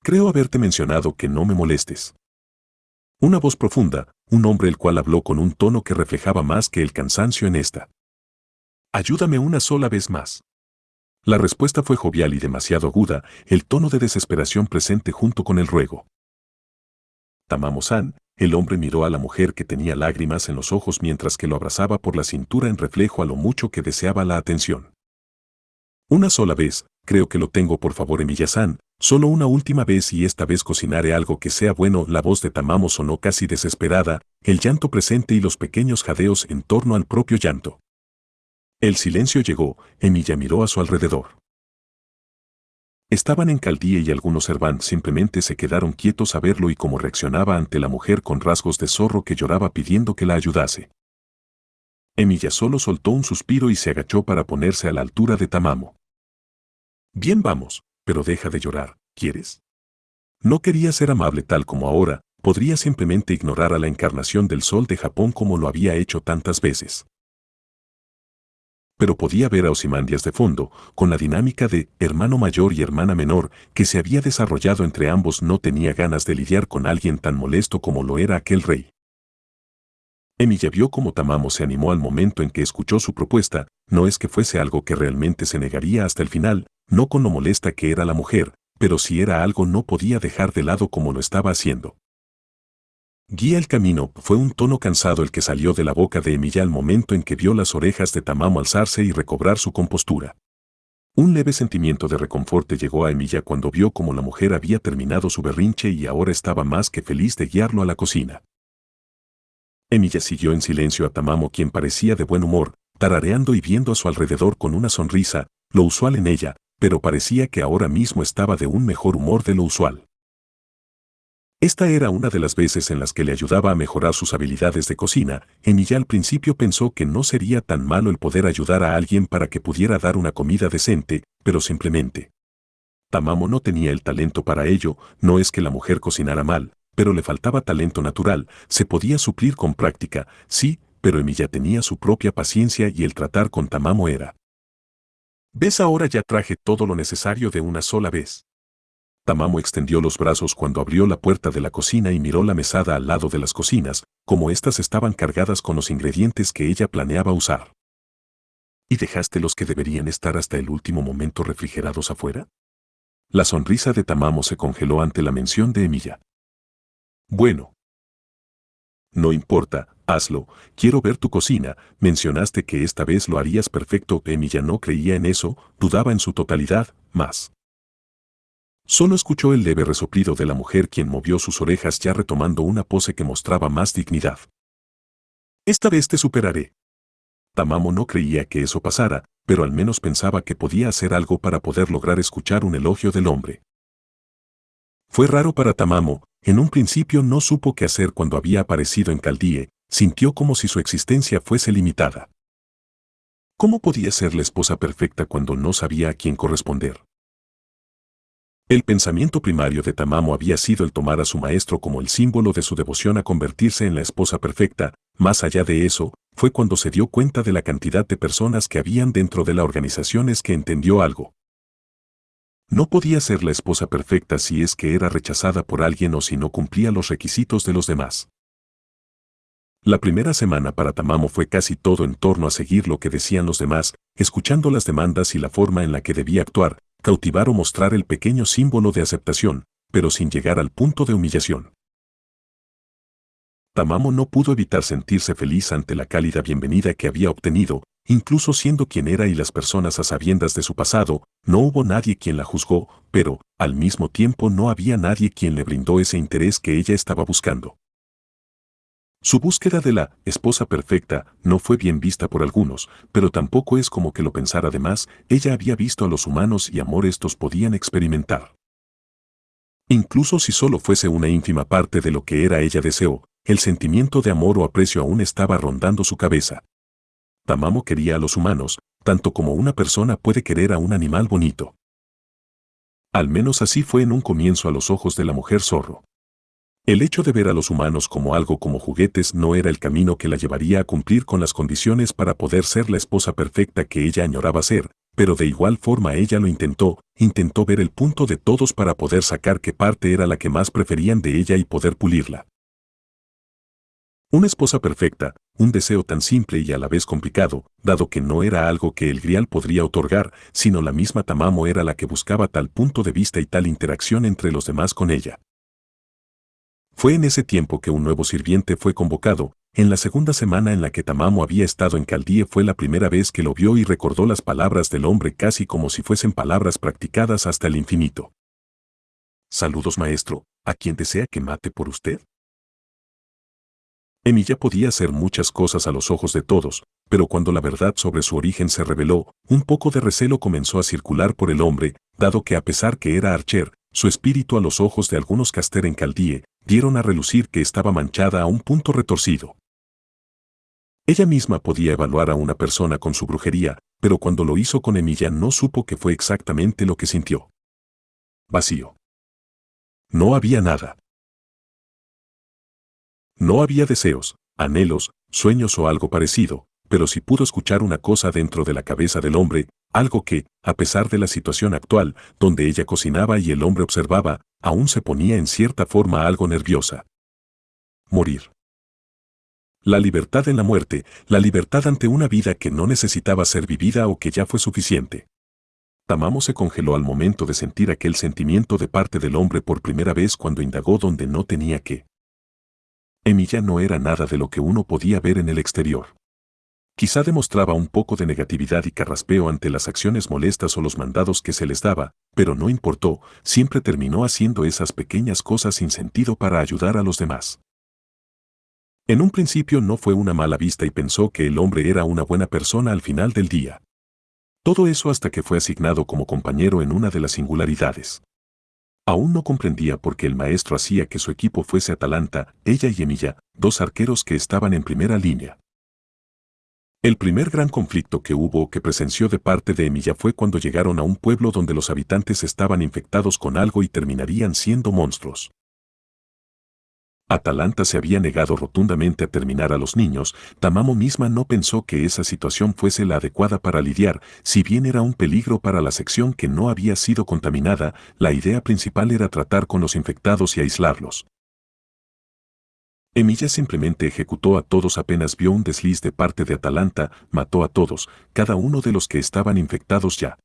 Creo haberte mencionado que no me molestes. Una voz profunda, un hombre el cual habló con un tono que reflejaba más que el cansancio en esta. Ayúdame una sola vez más. La respuesta fue jovial y demasiado aguda, el tono de desesperación presente junto con el ruego. Tamamo-san, el hombre miró a la mujer que tenía lágrimas en los ojos mientras que lo abrazaba por la cintura en reflejo a lo mucho que deseaba la atención. Una sola vez, creo que lo tengo por favor Emilia-san, solo una última vez y esta vez cocinaré algo que sea bueno. La voz de Tamamo sonó casi desesperada, el llanto presente y los pequeños jadeos en torno al propio llanto. El silencio llegó, Emilia miró a su alrededor. Estaban en Caldía y algunos servants simplemente se quedaron quietos a verlo y cómo reaccionaba ante la mujer con rasgos de zorro que lloraba pidiendo que la ayudase. Emilia solo soltó un suspiro y se agachó para ponerse a la altura de Tamamo. Bien vamos, pero deja de llorar, ¿quieres? No quería ser amable tal como ahora, podría simplemente ignorar a la encarnación del sol de Japón como lo había hecho tantas veces. Pero podía ver a Ozymandias de fondo, con la dinámica de hermano mayor y hermana menor que se había desarrollado entre ambos. No tenía ganas de lidiar con alguien tan molesto como lo era aquel rey. Emilia vio cómo Tamamo se animó al momento en que escuchó su propuesta, no es que fuese algo que realmente se negaría hasta el final, no con lo molesta que era la mujer, pero si era algo no podía dejar de lado como lo estaba haciendo. Guía el camino, fue un tono cansado el que salió de la boca de Emilia al momento en que vio las orejas de Tamamo alzarse y recobrar su compostura. Un leve sentimiento de reconforte llegó a Emilia cuando vio cómo la mujer había terminado su berrinche y ahora estaba más que feliz de guiarlo a la cocina. Emilia siguió en silencio a Tamamo, quien parecía de buen humor, tarareando y viendo a su alrededor con una sonrisa, lo usual en ella, pero parecía que ahora mismo estaba de un mejor humor de lo usual. Esta era una de las veces en las que le ayudaba a mejorar sus habilidades de cocina. Emilia al principio pensó que no sería tan malo el poder ayudar a alguien para que pudiera dar una comida decente, pero simplemente. Tamamo no tenía el talento para ello, no es que la mujer cocinara mal, pero le faltaba talento natural, se podía suplir con práctica, sí, pero Emilia tenía su propia paciencia y el tratar con Tamamo era. ¿Ves ahora ya traje todo lo necesario de una sola vez? Tamamo extendió los brazos cuando abrió la puerta de la cocina y miró la mesada al lado de las cocinas, como éstas estaban cargadas con los ingredientes que ella planeaba usar. ¿Y dejaste los que deberían estar hasta el último momento refrigerados afuera? La sonrisa de Tamamo se congeló ante la mención de Emilia. Bueno. No importa, hazlo, quiero ver tu cocina, mencionaste que esta vez lo harías perfecto. Emilia no creía en eso, dudaba en su totalidad, más. Solo escuchó el leve resoplido de la mujer, quien movió sus orejas ya retomando una pose que mostraba más dignidad. Esta vez te superaré. Tamamo no creía que eso pasara, pero al menos pensaba que podía hacer algo para poder lograr escuchar un elogio del hombre. Fue raro para Tamamo, en un principio no supo qué hacer cuando había aparecido en Caldíe, sintió como si su existencia fuese limitada. ¿Cómo podía ser la esposa perfecta cuando no sabía a quién corresponder? El pensamiento primario de Tamamo había sido el tomar a su maestro como el símbolo de su devoción a convertirse en la esposa perfecta. Más allá de eso, fue cuando se dio cuenta de la cantidad de personas que habían dentro de la organización es que entendió algo. No podía ser la esposa perfecta si es que era rechazada por alguien o si no cumplía los requisitos de los demás. La primera semana para Tamamo fue casi todo en torno a seguir lo que decían los demás, escuchando las demandas y la forma en la que debía actuar, cautivar o mostrar el pequeño símbolo de aceptación, pero sin llegar al punto de humillación. Tamamo no pudo evitar sentirse feliz ante la cálida bienvenida que había obtenido, incluso siendo quien era y las personas a sabiendas de su pasado, no hubo nadie quien la juzgó, pero, al mismo tiempo no había nadie quien le brindó ese interés que ella estaba buscando. Su búsqueda de la esposa perfecta no fue bien vista por algunos, pero tampoco es como que lo pensara de más, ella había visto a los humanos y amor estos podían experimentar. Incluso si solo fuese una ínfima parte de lo que era ella deseó, el sentimiento de amor o aprecio aún estaba rondando su cabeza. Tamamo quería a los humanos, tanto como una persona puede querer a un animal bonito. Al menos así fue en un comienzo a los ojos de la mujer zorro. El hecho de ver a los humanos como algo como juguetes no era el camino que la llevaría a cumplir con las condiciones para poder ser la esposa perfecta que ella añoraba ser, pero de igual forma ella lo intentó ver el punto de todos para poder sacar qué parte era la que más preferían de ella y poder pulirla. Una esposa perfecta, un deseo tan simple y a la vez complicado, dado que no era algo que el Grial podría otorgar, sino la misma Tamamo era la que buscaba tal punto de vista y tal interacción entre los demás con ella. Fue en ese tiempo que un nuevo sirviente fue convocado. En la segunda semana en la que Tamamo había estado en Caldie fue la primera vez que lo vio y recordó las palabras del hombre casi como si fuesen palabras practicadas hasta el infinito. «Saludos, maestro, ¿a quien desea que mate por usted?» Emilia podía hacer muchas cosas a los ojos de todos, pero cuando la verdad sobre su origen se reveló, un poco de recelo comenzó a circular por el hombre, dado que a pesar que era archer, su espíritu a los ojos de algunos caster en Caldie, dieron a relucir que estaba manchada a un punto retorcido. Ella misma podía evaluar a una persona con su brujería, pero cuando lo hizo con Emilia no supo qué fue exactamente lo que sintió. Vacío. No había nada. No había deseos, anhelos, sueños o algo parecido, pero sí pudo escuchar una cosa dentro de la cabeza del hombre, algo que, a pesar de la situación actual, donde ella cocinaba y el hombre observaba, aún se ponía en cierta forma algo nerviosa. Morir. La libertad en la muerte, la libertad ante una vida que no necesitaba ser vivida o que ya fue suficiente. Tamamo se congeló al momento de sentir aquel sentimiento de parte del hombre por primera vez cuando indagó donde no tenía que. Emilia no era nada de lo que uno podía ver en el exterior. Quizá demostraba un poco de negatividad y carraspeo ante las acciones molestas o los mandados que se les daba, pero no importó, siempre terminó haciendo esas pequeñas cosas sin sentido para ayudar a los demás. En un principio no fue una mala vista y pensó que el hombre era una buena persona al final del día. Todo eso hasta que fue asignado como compañero en una de las singularidades. Aún no comprendía por qué el maestro hacía que su equipo fuese Atalanta, ella y Emilia, dos arqueros que estaban en primera línea. El primer gran conflicto que hubo o que presenció de parte de Emilia fue cuando llegaron a un pueblo donde los habitantes estaban infectados con algo y terminarían siendo monstruos. Atalanta se había negado rotundamente a terminar a los niños. Tamamo misma no pensó que esa situación fuese la adecuada para lidiar, si bien era un peligro para la sección que no había sido contaminada, la idea principal era tratar con los infectados y aislarlos. Emilia simplemente ejecutó a todos apenas vio un desliz de parte de Atalanta, mató a todos, cada uno de los que estaban infectados ya.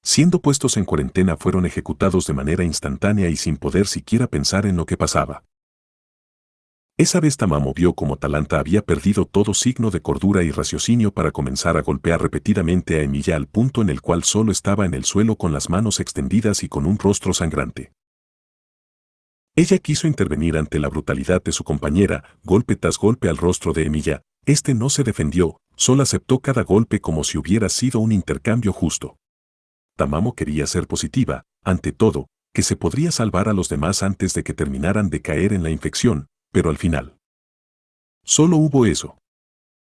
Siendo puestos en cuarentena fueron ejecutados de manera instantánea y sin poder siquiera pensar en lo que pasaba. Esa vez Tamamo vio como Atalanta había perdido todo signo de cordura y raciocinio para comenzar a golpear repetidamente a Emilia al punto en el cual solo estaba en el suelo con las manos extendidas y con un rostro sangrante. Ella quiso intervenir ante la brutalidad de su compañera, golpe tras golpe al rostro de Emilia. Este no se defendió, solo aceptó cada golpe como si hubiera sido un intercambio justo. Tamamo quería ser positiva, ante todo, que se podría salvar a los demás antes de que terminaran de caer en la infección, pero al final. Solo hubo eso.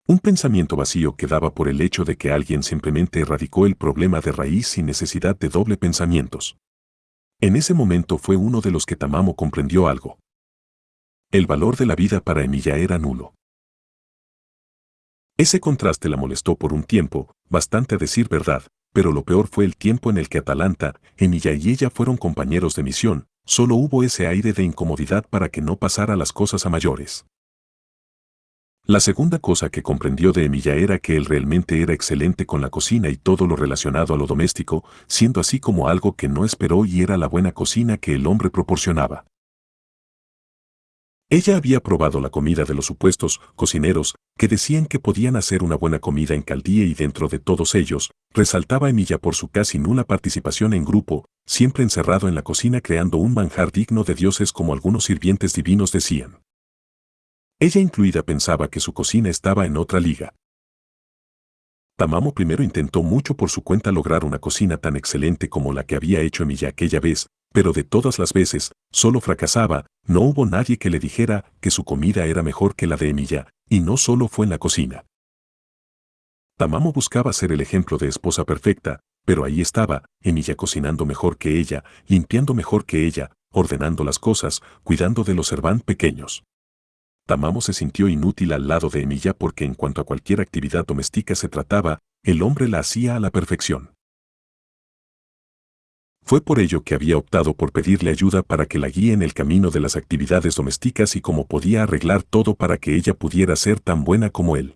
Un pensamiento vacío que daba por el hecho de que alguien simplemente erradicó el problema de raíz sin necesidad de doble pensamientos. En ese momento fue uno de los que Tamamo comprendió algo. El valor de la vida para Emilia era nulo. Ese contraste la molestó por un tiempo, bastante a decir verdad, pero lo peor fue el tiempo en el que Atalanta, Emilia y ella fueron compañeros de misión, solo hubo ese aire de incomodidad para que no pasara las cosas a mayores. La segunda cosa que comprendió de Emilia era que él realmente era excelente con la cocina y todo lo relacionado a lo doméstico, siendo así como algo que no esperó y era la buena cocina que el hombre proporcionaba. Ella había probado la comida de los supuestos cocineros, que decían que podían hacer una buena comida en Caldie y dentro de todos ellos, resaltaba Emilia por su casi nula participación en grupo, siempre encerrado en la cocina creando un manjar digno de dioses como algunos sirvientes divinos decían. Ella incluida pensaba que su cocina estaba en otra liga. Tamamo primero intentó mucho por su cuenta lograr una cocina tan excelente como la que había hecho Emilia aquella vez, pero de todas las veces, solo fracasaba, no hubo nadie que le dijera que su comida era mejor que la de Emilia, y no solo fue en la cocina. Tamamo buscaba ser el ejemplo de esposa perfecta, pero ahí estaba, Emilia cocinando mejor que ella, limpiando mejor que ella, ordenando las cosas, cuidando de los serván pequeños. Tamamo se sintió inútil al lado de Emilia porque en cuanto a cualquier actividad doméstica se trataba, el hombre la hacía a la perfección. Fue por ello que había optado por pedirle ayuda para que la guíe en el camino de las actividades domésticas y cómo podía arreglar todo para que ella pudiera ser tan buena como él.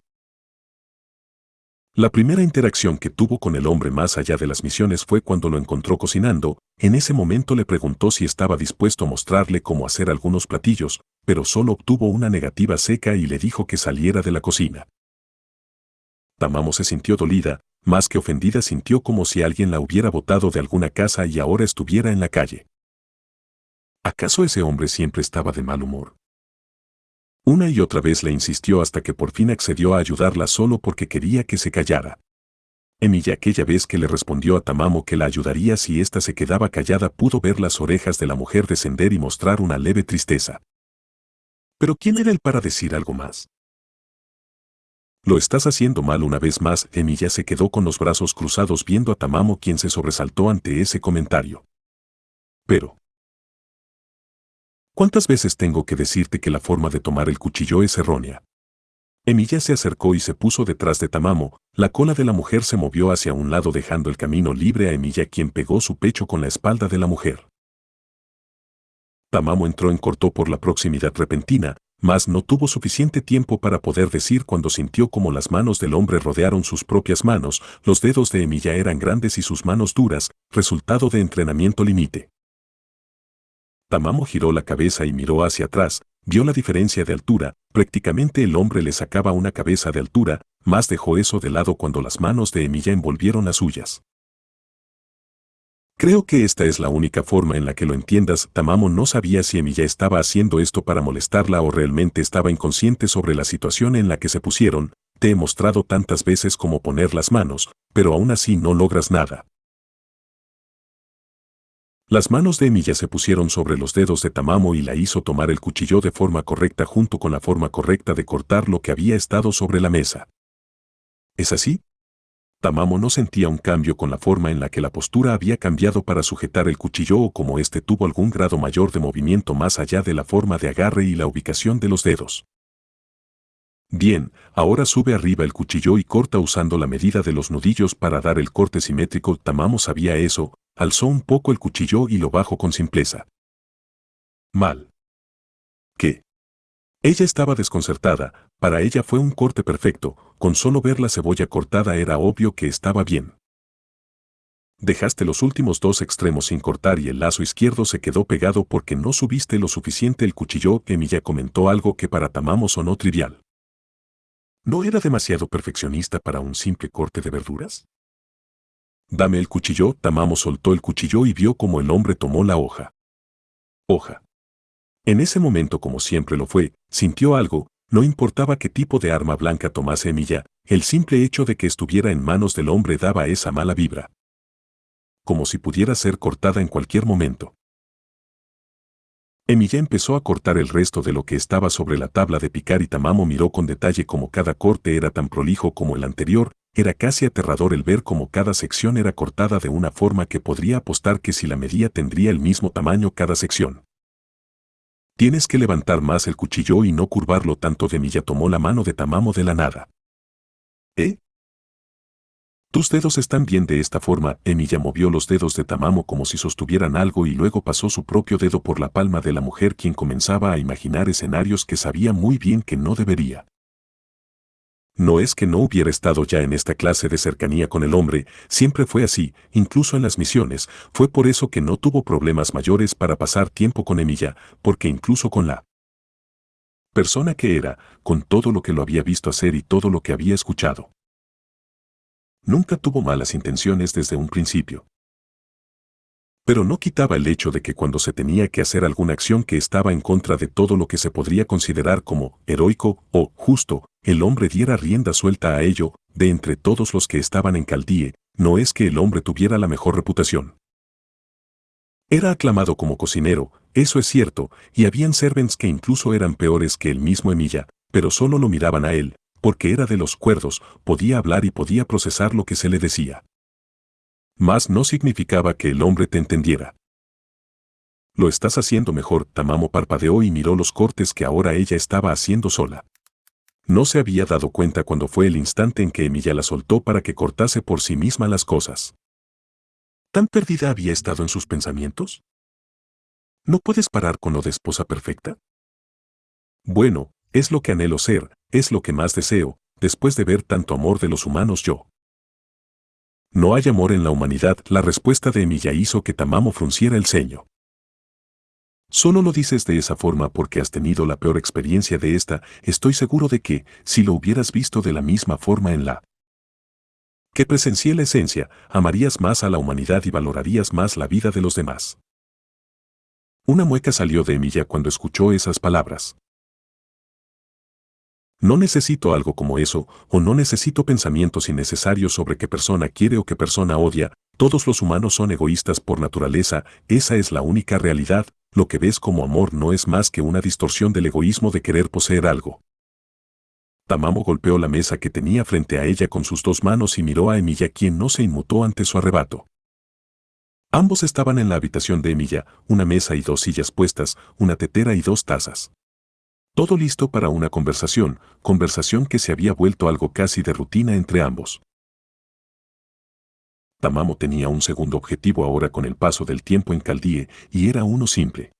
La primera interacción que tuvo con el hombre más allá de las misiones fue cuando lo encontró cocinando. En ese momento le preguntó si estaba dispuesto a mostrarle cómo hacer algunos platillos, pero solo obtuvo una negativa seca y le dijo que saliera de la cocina. Tamamo se sintió dolida, más que ofendida, sintió como si alguien la hubiera botado de alguna casa y ahora estuviera en la calle. ¿Acaso ese hombre siempre estaba de mal humor? Una y otra vez le insistió hasta que por fin accedió a ayudarla solo porque quería que se callara. Emilia, aquella vez que le respondió a Tamamo que la ayudaría si ésta se quedaba callada, pudo ver las orejas de la mujer descender y mostrar una leve tristeza. ¿Pero quién era él para decir algo más? Lo estás haciendo mal una vez más. Emilia se quedó con los brazos cruzados viendo a Tamamo, quien se sobresaltó ante ese comentario. Pero ¿cuántas veces tengo que decirte que la forma de tomar el cuchillo es errónea? Emilia se acercó y se puso detrás de Tamamo. La cola de la mujer se movió hacia un lado dejando el camino libre a Emilia, quien pegó su pecho con la espalda de la mujer. Tamamo entró en corto por la proximidad repentina, mas no tuvo suficiente tiempo para poder decir cuando sintió como las manos del hombre rodearon sus propias manos. Los dedos de Emilia eran grandes y sus manos duras, resultado de entrenamiento límite. Tamamo giró la cabeza y miró hacia atrás, vio la diferencia de altura, prácticamente el hombre le sacaba una cabeza de altura, mas dejó eso de lado cuando las manos de Emilia envolvieron las suyas. Creo que esta es la única forma en la que lo entiendas. Tamamo no sabía si Emilia estaba haciendo esto para molestarla o realmente estaba inconsciente sobre la situación en la que se pusieron. Te he mostrado tantas veces cómo poner las manos, pero aún así no logras nada. Las manos de Emilia se pusieron sobre los dedos de Tamamo y la hizo tomar el cuchillo de forma correcta junto con la forma correcta de cortar lo que había estado sobre la mesa. ¿Es así? Tamamo no sentía un cambio con la forma en la que la postura había cambiado para sujetar el cuchillo o como éste tuvo algún grado mayor de movimiento más allá de la forma de agarre y la ubicación de los dedos. Bien, ahora sube arriba el cuchillo y corta usando la medida de los nudillos para dar el corte simétrico. Tamamo sabía eso, alzó un poco el cuchillo y lo bajó con simpleza. Mal. ¿Qué? Ella estaba desconcertada, para ella fue un corte perfecto, con solo ver la cebolla cortada era obvio que estaba bien. Dejaste los últimos dos extremos sin cortar y el lazo izquierdo se quedó pegado porque no subiste lo suficiente el cuchillo. Emilia comentó algo que para Tamamo sonó trivial. ¿No era demasiado perfeccionista para un simple corte de verduras? Dame el cuchillo. Tamamo soltó el cuchillo y vio cómo el hombre tomó la hoja. Hoja. En ese momento, como siempre lo fue, sintió algo, no importaba qué tipo de arma blanca tomase Emilia, el simple hecho de que estuviera en manos del hombre daba esa mala vibra. Como si pudiera ser cortada en cualquier momento. Emilia empezó a cortar el resto de lo que estaba sobre la tabla de picar y Tamamo miró con detalle cómo cada corte era tan prolijo como el anterior. Era casi aterrador el ver cómo cada sección era cortada de una forma que podría apostar que si la medía tendría el mismo tamaño cada sección. Tienes que levantar más el cuchillo y no curvarlo tanto. Emilia tomó la mano de Tamamo de la nada. ¿Eh? Tus dedos están bien de esta forma. Emilia movió los dedos de Tamamo como si sostuvieran algo y luego pasó su propio dedo por la palma de la mujer, quien comenzaba a imaginar escenarios que sabía muy bien que no debería. No es que no hubiera estado ya en esta clase de cercanía con el hombre, siempre fue así, incluso en las misiones. Fue por eso que no tuvo problemas mayores para pasar tiempo con Emilia, porque incluso con la persona que era, con todo lo que lo había visto hacer y todo lo que había escuchado, nunca tuvo malas intenciones desde un principio. Pero no quitaba el hecho de que cuando se tenía que hacer alguna acción que estaba en contra de todo lo que se podría considerar como heroico o justo, el hombre diera rienda suelta a ello. De entre todos los que estaban en Caldie, no es que el hombre tuviera la mejor reputación. Era aclamado como cocinero, eso es cierto, y habían servants que incluso eran peores que el mismo Emilia, pero solo lo miraban a él, porque era de los cuerdos, podía hablar y podía procesar lo que se le decía. Mas no significaba que el hombre te entendiera. Lo estás haciendo mejor. Tamamo parpadeó y miró los cortes que ahora ella estaba haciendo sola. No se había dado cuenta cuando fue el instante en que Emilia la soltó para que cortase por sí misma las cosas. ¿Tan perdida había estado en sus pensamientos? ¿No puedes parar con lo de esposa perfecta? Bueno, es lo que anhelo ser, es lo que más deseo, después de ver tanto amor de los humanos yo. No hay amor en la humanidad, la respuesta de Emilia hizo que Tamamo frunciera el ceño. Solo lo dices de esa forma porque has tenido la peor experiencia de esta, estoy seguro de que, si lo hubieras visto de la misma forma en la que presencié la esencia, amarías más a la humanidad y valorarías más la vida de los demás. Una mueca salió de Emilia cuando escuchó esas palabras. No necesito algo como eso, o no necesito pensamientos innecesarios sobre qué persona quiere o qué persona odia, todos los humanos son egoístas por naturaleza, esa es la única realidad, lo que ves como amor no es más que una distorsión del egoísmo de querer poseer algo. Tamamo golpeó la mesa que tenía frente a ella con sus dos manos y miró a Emilia, quien no se inmutó ante su arrebato. Ambos estaban en la habitación de Emilia, una mesa y dos sillas puestas, una tetera y dos tazas. Todo listo para una conversación que se había vuelto algo casi de rutina entre ambos. Tamamo tenía un segundo objetivo ahora con el paso del tiempo en Caldie, y era uno simple.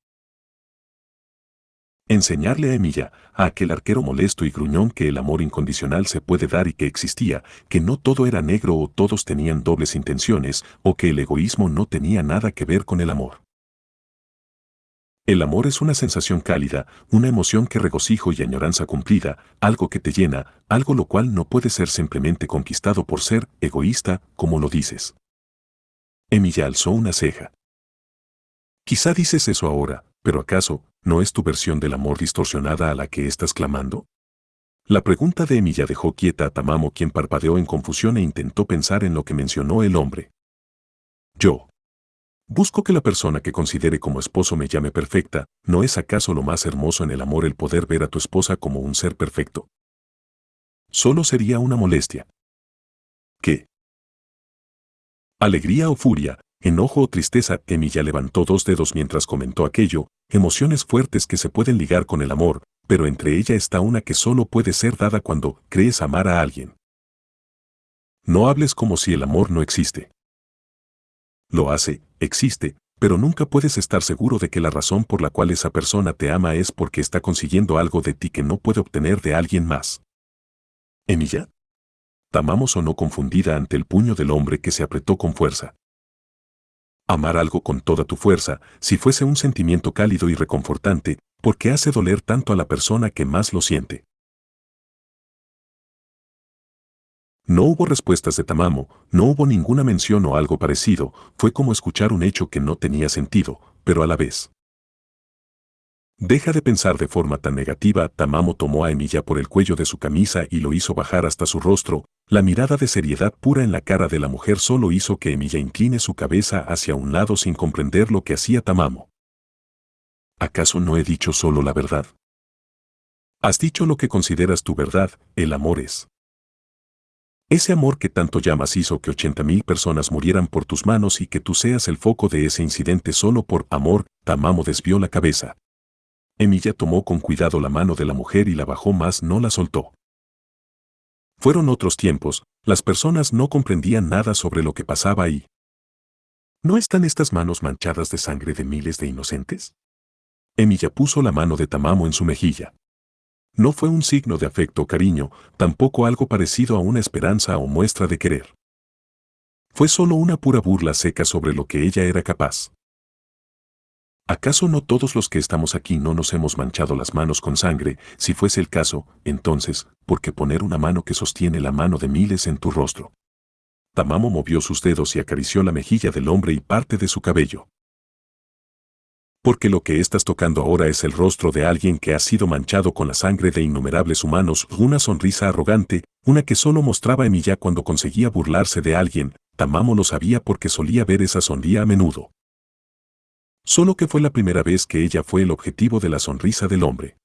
Enseñarle a Emilia, a aquel arquero molesto y gruñón, que el amor incondicional se puede dar y que existía, que no todo era negro o todos tenían dobles intenciones, o que el egoísmo no tenía nada que ver con el amor. El amor es una sensación cálida, una emoción que regocijo y añoranza cumplida, algo que te llena, algo lo cual no puede ser simplemente conquistado por ser egoísta, como lo dices. Emilia alzó una ceja. Quizá dices eso ahora, pero ¿acaso no es tu versión del amor distorsionada a la que estás clamando? La pregunta de Emilia dejó quieta a Tamamo, quien parpadeó en confusión e intentó pensar en lo que mencionó el hombre. Yo busco que la persona que considere como esposo me llame perfecta, ¿no es acaso lo más hermoso en el amor el poder ver a tu esposa como un ser perfecto? Solo sería una molestia. ¿Qué? Alegría o furia, enojo o tristeza. Emilia levantó dos dedos mientras comentó aquello, emociones fuertes que se pueden ligar con el amor, pero entre ella está una que solo puede ser dada cuando crees amar a alguien. No hables como si el amor no existe. Lo hace, existe, pero nunca puedes estar seguro de que la razón por la cual esa persona te ama es porque está consiguiendo algo de ti que no puede obtener de alguien más. ¿Emilia? Tamamo sonó confundida ante el puño del hombre que se apretó con fuerza. Amar algo con toda tu fuerza, si fuese un sentimiento cálido y reconfortante, ¿por qué hace doler tanto a la persona que más lo siente? No hubo respuestas de Tamamo, no hubo ninguna mención o algo parecido, fue como escuchar un hecho que no tenía sentido, pero a la vez. Deja de pensar de forma tan negativa. Tamamo tomó a Emilia por el cuello de su camisa y lo hizo bajar hasta su rostro, la mirada de seriedad pura en la cara de la mujer solo hizo que Emilia incline su cabeza hacia un lado sin comprender lo que hacía Tamamo. ¿Acaso no he dicho solo la verdad? Has dicho lo que consideras tu verdad, el amor es. Ese amor que tanto llamas hizo que 80.000 personas murieran por tus manos y que tú seas el foco de ese incidente solo por amor. Tamamo desvió la cabeza. Emilia tomó con cuidado la mano de la mujer y la bajó, más no la soltó. Fueron otros tiempos, las personas no comprendían nada sobre lo que pasaba ahí. ¿No están estas manos manchadas de sangre de miles de inocentes? Emilia puso la mano de Tamamo en su mejilla. No fue un signo de afecto o cariño, tampoco algo parecido a una esperanza o muestra de querer. Fue solo una pura burla seca sobre lo que ella era capaz. ¿Acaso no todos los que estamos aquí no nos hemos manchado las manos con sangre? Si fuese el caso, entonces, ¿por qué poner una mano que sostiene la mano de miles en tu rostro? Tamamo movió sus dedos y acarició la mejilla del hombre y parte de su cabello. Porque lo que estás tocando ahora es el rostro de alguien que ha sido manchado con la sangre de innumerables humanos. Una sonrisa arrogante, una que solo mostraba Emilia cuando conseguía burlarse de alguien. Tamamo lo sabía porque solía ver esa sonrisa a menudo. Solo que fue la primera vez que ella fue el objetivo de la sonrisa del hombre.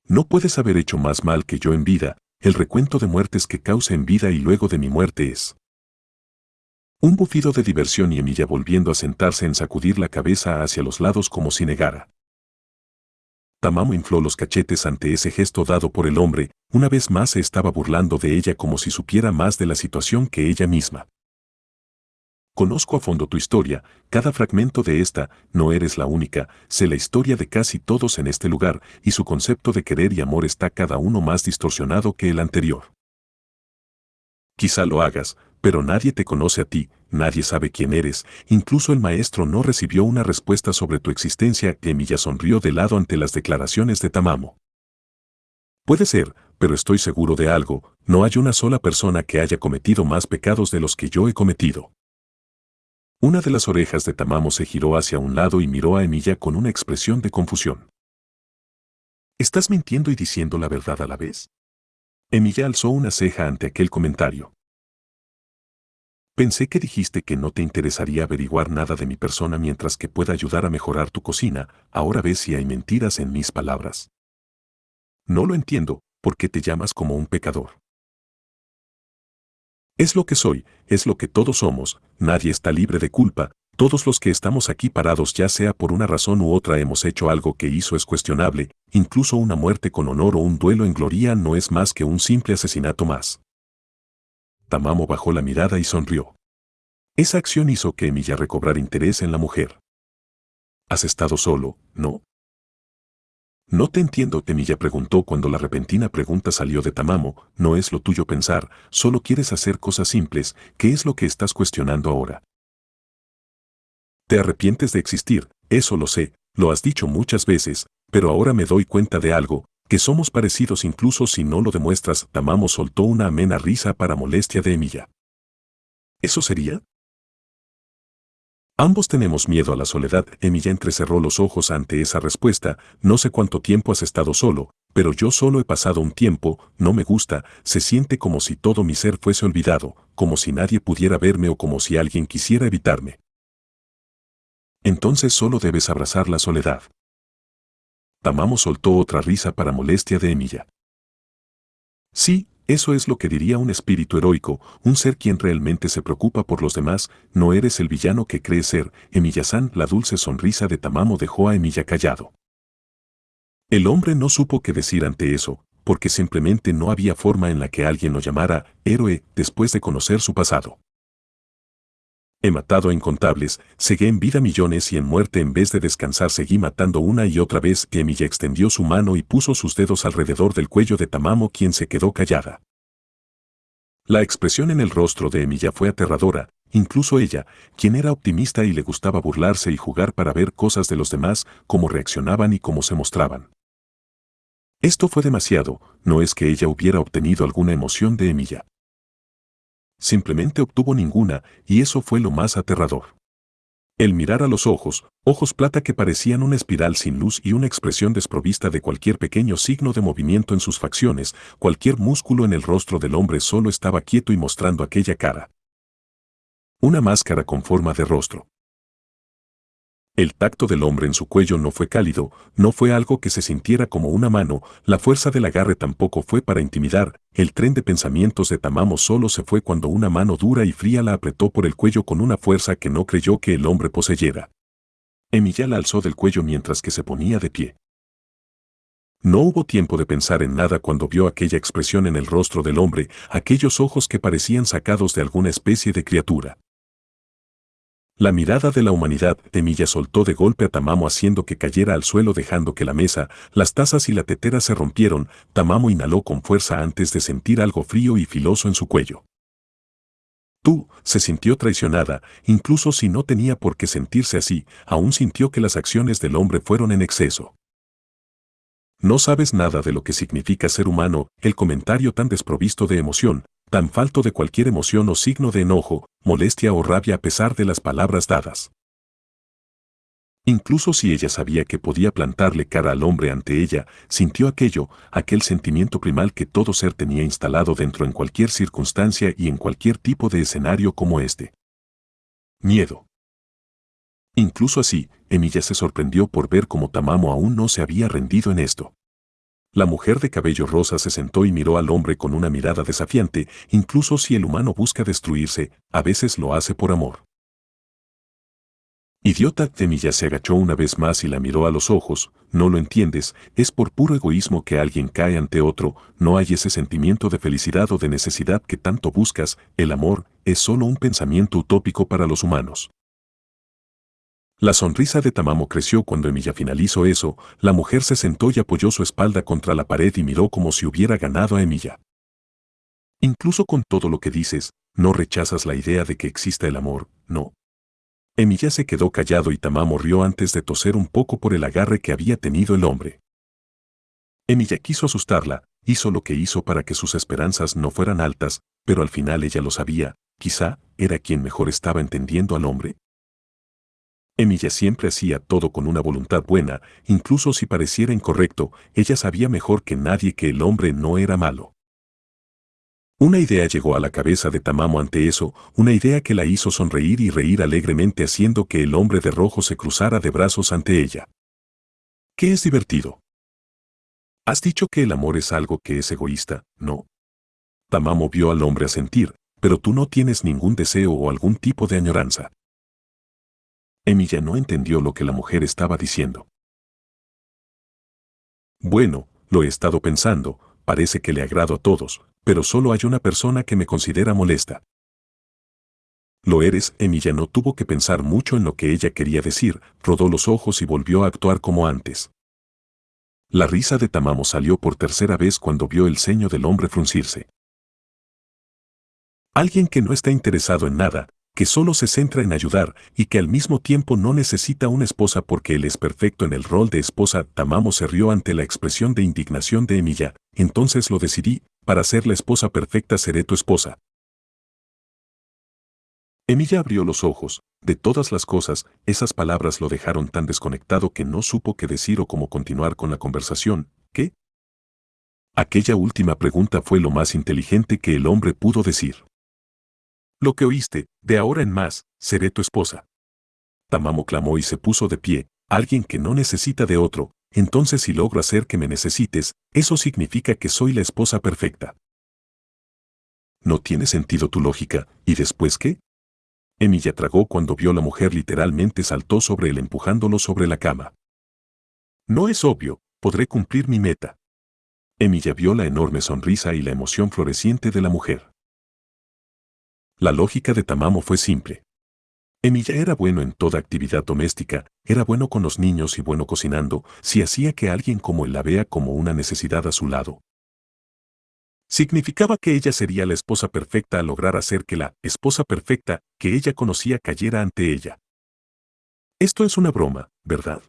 No puedes haber hecho más mal que yo en vida, el recuento de muertes que cause en vida y luego de mi muerte es. Un bufido de diversión y Emilia volviendo a sentarse en sacudir la cabeza hacia los lados como si negara. Tamamo infló los cachetes ante ese gesto dado por el hombre, una vez más se estaba burlando de ella como si supiera más de la situación que ella misma. Conozco a fondo tu historia, cada fragmento de esta, no eres la única, sé la historia de casi todos en este lugar, y su concepto de querer y amor está cada uno más distorsionado que el anterior. Quizá lo hagas, pero nadie te conoce a ti, nadie sabe quién eres, incluso el maestro no recibió una respuesta sobre tu existencia. Emilia sonrió de lado ante las declaraciones de Tamamo. Puede ser, pero estoy seguro de algo, no hay una sola persona que haya cometido más pecados de los que yo he cometido. Una de las orejas de Tamamo se giró hacia un lado y miró a Emilia con una expresión de confusión. ¿Estás mintiendo y diciendo la verdad a la vez? Emilia alzó una ceja ante aquel comentario. Pensé que dijiste que no te interesaría averiguar nada de mi persona mientras que pueda ayudar a mejorar tu cocina, ahora ves si hay mentiras en mis palabras. No lo entiendo, ¿por qué te llamas como un pecador? Es lo que soy, es lo que todos somos, nadie está libre de culpa, todos los que estamos aquí parados ya sea por una razón u otra hemos hecho algo que hizo es cuestionable, incluso una muerte con honor o un duelo en gloria no es más que un simple asesinato más. Tamamo bajó la mirada y sonrió. Esa acción hizo que Emilia recobrara interés en la mujer. ¿Has estado solo, no? No te entiendo, Emilia preguntó cuando la repentina pregunta salió de Tamamo, no es lo tuyo pensar, solo quieres hacer cosas simples, ¿qué es lo que estás cuestionando ahora? Te arrepientes de existir, eso lo sé, lo has dicho muchas veces, pero ahora me doy cuenta de algo, que somos parecidos incluso si no lo demuestras. Tamamo soltó una amena risa para molestia de Emilia. ¿Eso sería? Ambos tenemos miedo a la soledad. Emilia entrecerró los ojos ante esa respuesta, no sé cuánto tiempo has estado solo, pero yo solo he pasado un tiempo, no me gusta, se siente como si todo mi ser fuese olvidado, como si nadie pudiera verme o como si alguien quisiera evitarme. Entonces solo debes abrazar la soledad. Tamamo soltó otra risa para molestia de Emilia. Sí, eso es lo que diría un espíritu heroico, un ser quien realmente se preocupa por los demás, no eres el villano que crees ser. Emilia-san, la dulce sonrisa de Tamamo dejó a Emilia callado. El hombre no supo qué decir ante eso, porque simplemente no había forma en la que alguien lo llamara héroe después de conocer su pasado. He matado a incontables, cegué en vida millones y en muerte en vez de descansar seguí matando una y otra vez. Emilia extendió su mano y puso sus dedos alrededor del cuello de Tamamo, quien se quedó callada. La expresión en el rostro de Emilia fue aterradora, incluso ella, quien era optimista y le gustaba burlarse y jugar para ver cosas de los demás, cómo reaccionaban y cómo se mostraban. Esto fue demasiado, no es que ella hubiera obtenido alguna emoción de Emilia. Simplemente obtuvo ninguna, y eso fue lo más aterrador. El mirar a los ojos, ojos plata que parecían una espiral sin luz y una expresión desprovista de cualquier pequeño signo de movimiento en sus facciones, cualquier músculo en el rostro del hombre solo estaba quieto y mostrando aquella cara. Una máscara con forma de rostro. El tacto del hombre en su cuello no fue cálido, no fue algo que se sintiera como una mano, la fuerza del agarre tampoco fue para intimidar, el tren de pensamientos de Tamamo solo se fue cuando una mano dura y fría la apretó por el cuello con una fuerza que no creyó que el hombre poseyera. Emilia la alzó del cuello mientras que se ponía de pie. No hubo tiempo de pensar en nada cuando vio aquella expresión en el rostro del hombre, aquellos ojos que parecían sacados de alguna especie de criatura. La mirada de la humanidad. Emilia soltó de golpe a Tamamo haciendo que cayera al suelo dejando que la mesa, las tazas y la tetera se rompieron. Tamamo inhaló con fuerza antes de sentir algo frío y filoso en su cuello. Se sintió traicionada, incluso si no tenía por qué sentirse así, aún sintió que las acciones del hombre fueron en exceso. No sabes nada de lo que significa ser humano. El comentario tan desprovisto de emoción, tan falto de cualquier emoción o signo de enojo, molestia o rabia a pesar de las palabras dadas. Incluso si ella sabía que podía plantarle cara al hombre ante ella, sintió aquel sentimiento primal que todo ser tenía instalado dentro en cualquier circunstancia y en cualquier tipo de escenario como este. Miedo. Incluso así, Emilia se sorprendió por ver cómo Tamamo aún no se había rendido en esto. La mujer de cabello rosa se sentó y miró al hombre con una mirada desafiante, incluso si el humano busca destruirse, a veces lo hace por amor. Idiota, Emilia se agachó una vez más y la miró a los ojos. No lo entiendes, es por puro egoísmo que alguien cae ante otro, no hay ese sentimiento de felicidad o de necesidad que tanto buscas, el amor es solo un pensamiento utópico para los humanos. La sonrisa de Tamamo creció cuando Emilia finalizó eso, la mujer se sentó y apoyó su espalda contra la pared y miró como si hubiera ganado a Emilia. Incluso con todo lo que dices, no rechazas la idea de que exista el amor, ¿no? Emilia se quedó callado y Tamamo rió antes de toser un poco por el agarre que había tenido el hombre. Emilia quiso asustarla, hizo lo que hizo para que sus esperanzas no fueran altas, pero al final ella lo sabía, quizá era quien mejor estaba entendiendo al hombre. Emilia siempre hacía todo con una voluntad buena, incluso si pareciera incorrecto, ella sabía mejor que nadie que el hombre no era malo. Una idea llegó a la cabeza de Tamamo ante eso, una idea que la hizo sonreír y reír alegremente haciendo que el hombre de rojo se cruzara de brazos ante ella. ¿Qué es divertido? Has dicho que el amor es algo que es egoísta, ¿no? Tamamo vio al hombre asentir, pero tú no tienes ningún deseo o algún tipo de añoranza. Emilia no entendió lo que la mujer estaba diciendo. Bueno, lo he estado pensando, parece que le agrado a todos, pero solo hay una persona que me considera molesta. Lo eres, Emilia no tuvo que pensar mucho en lo que ella quería decir, rodó los ojos y volvió a actuar como antes. La risa de Tamamo salió por tercera vez cuando vio el ceño del hombre fruncirse. Alguien que no está interesado en nada, que solo se centra en ayudar y que al mismo tiempo no necesita una esposa porque él es perfecto en el rol de esposa. Tamamo se rió ante la expresión de indignación de Emilia. Entonces lo decidí, para ser la esposa perfecta seré tu esposa. Emilia abrió los ojos. De todas las cosas, esas palabras lo dejaron tan desconectado que no supo qué decir o cómo continuar con la conversación. ¿Qué? Aquella última pregunta fue lo más inteligente que el hombre pudo decir. Lo que oíste, de ahora en más, seré tu esposa. Tamamo clamó y se puso de pie, alguien que no necesita de otro, entonces si logro hacer que me necesites, eso significa que soy la esposa perfecta. No tiene sentido tu lógica, ¿y después qué? Emilia tragó cuando vio a la mujer literalmente saltó sobre él empujándolo sobre la cama. No es obvio, podré cumplir mi meta. Emilia vio la enorme sonrisa y la emoción floreciente de la mujer. La lógica de Tamamo fue simple. Emilia era bueno en toda actividad doméstica, era bueno con los niños y bueno cocinando, si hacía que alguien como él la vea como una necesidad a su lado. Significaba que ella sería la esposa perfecta al lograr hacer que la esposa perfecta que ella conocía cayera ante ella. Esto es una broma, ¿verdad?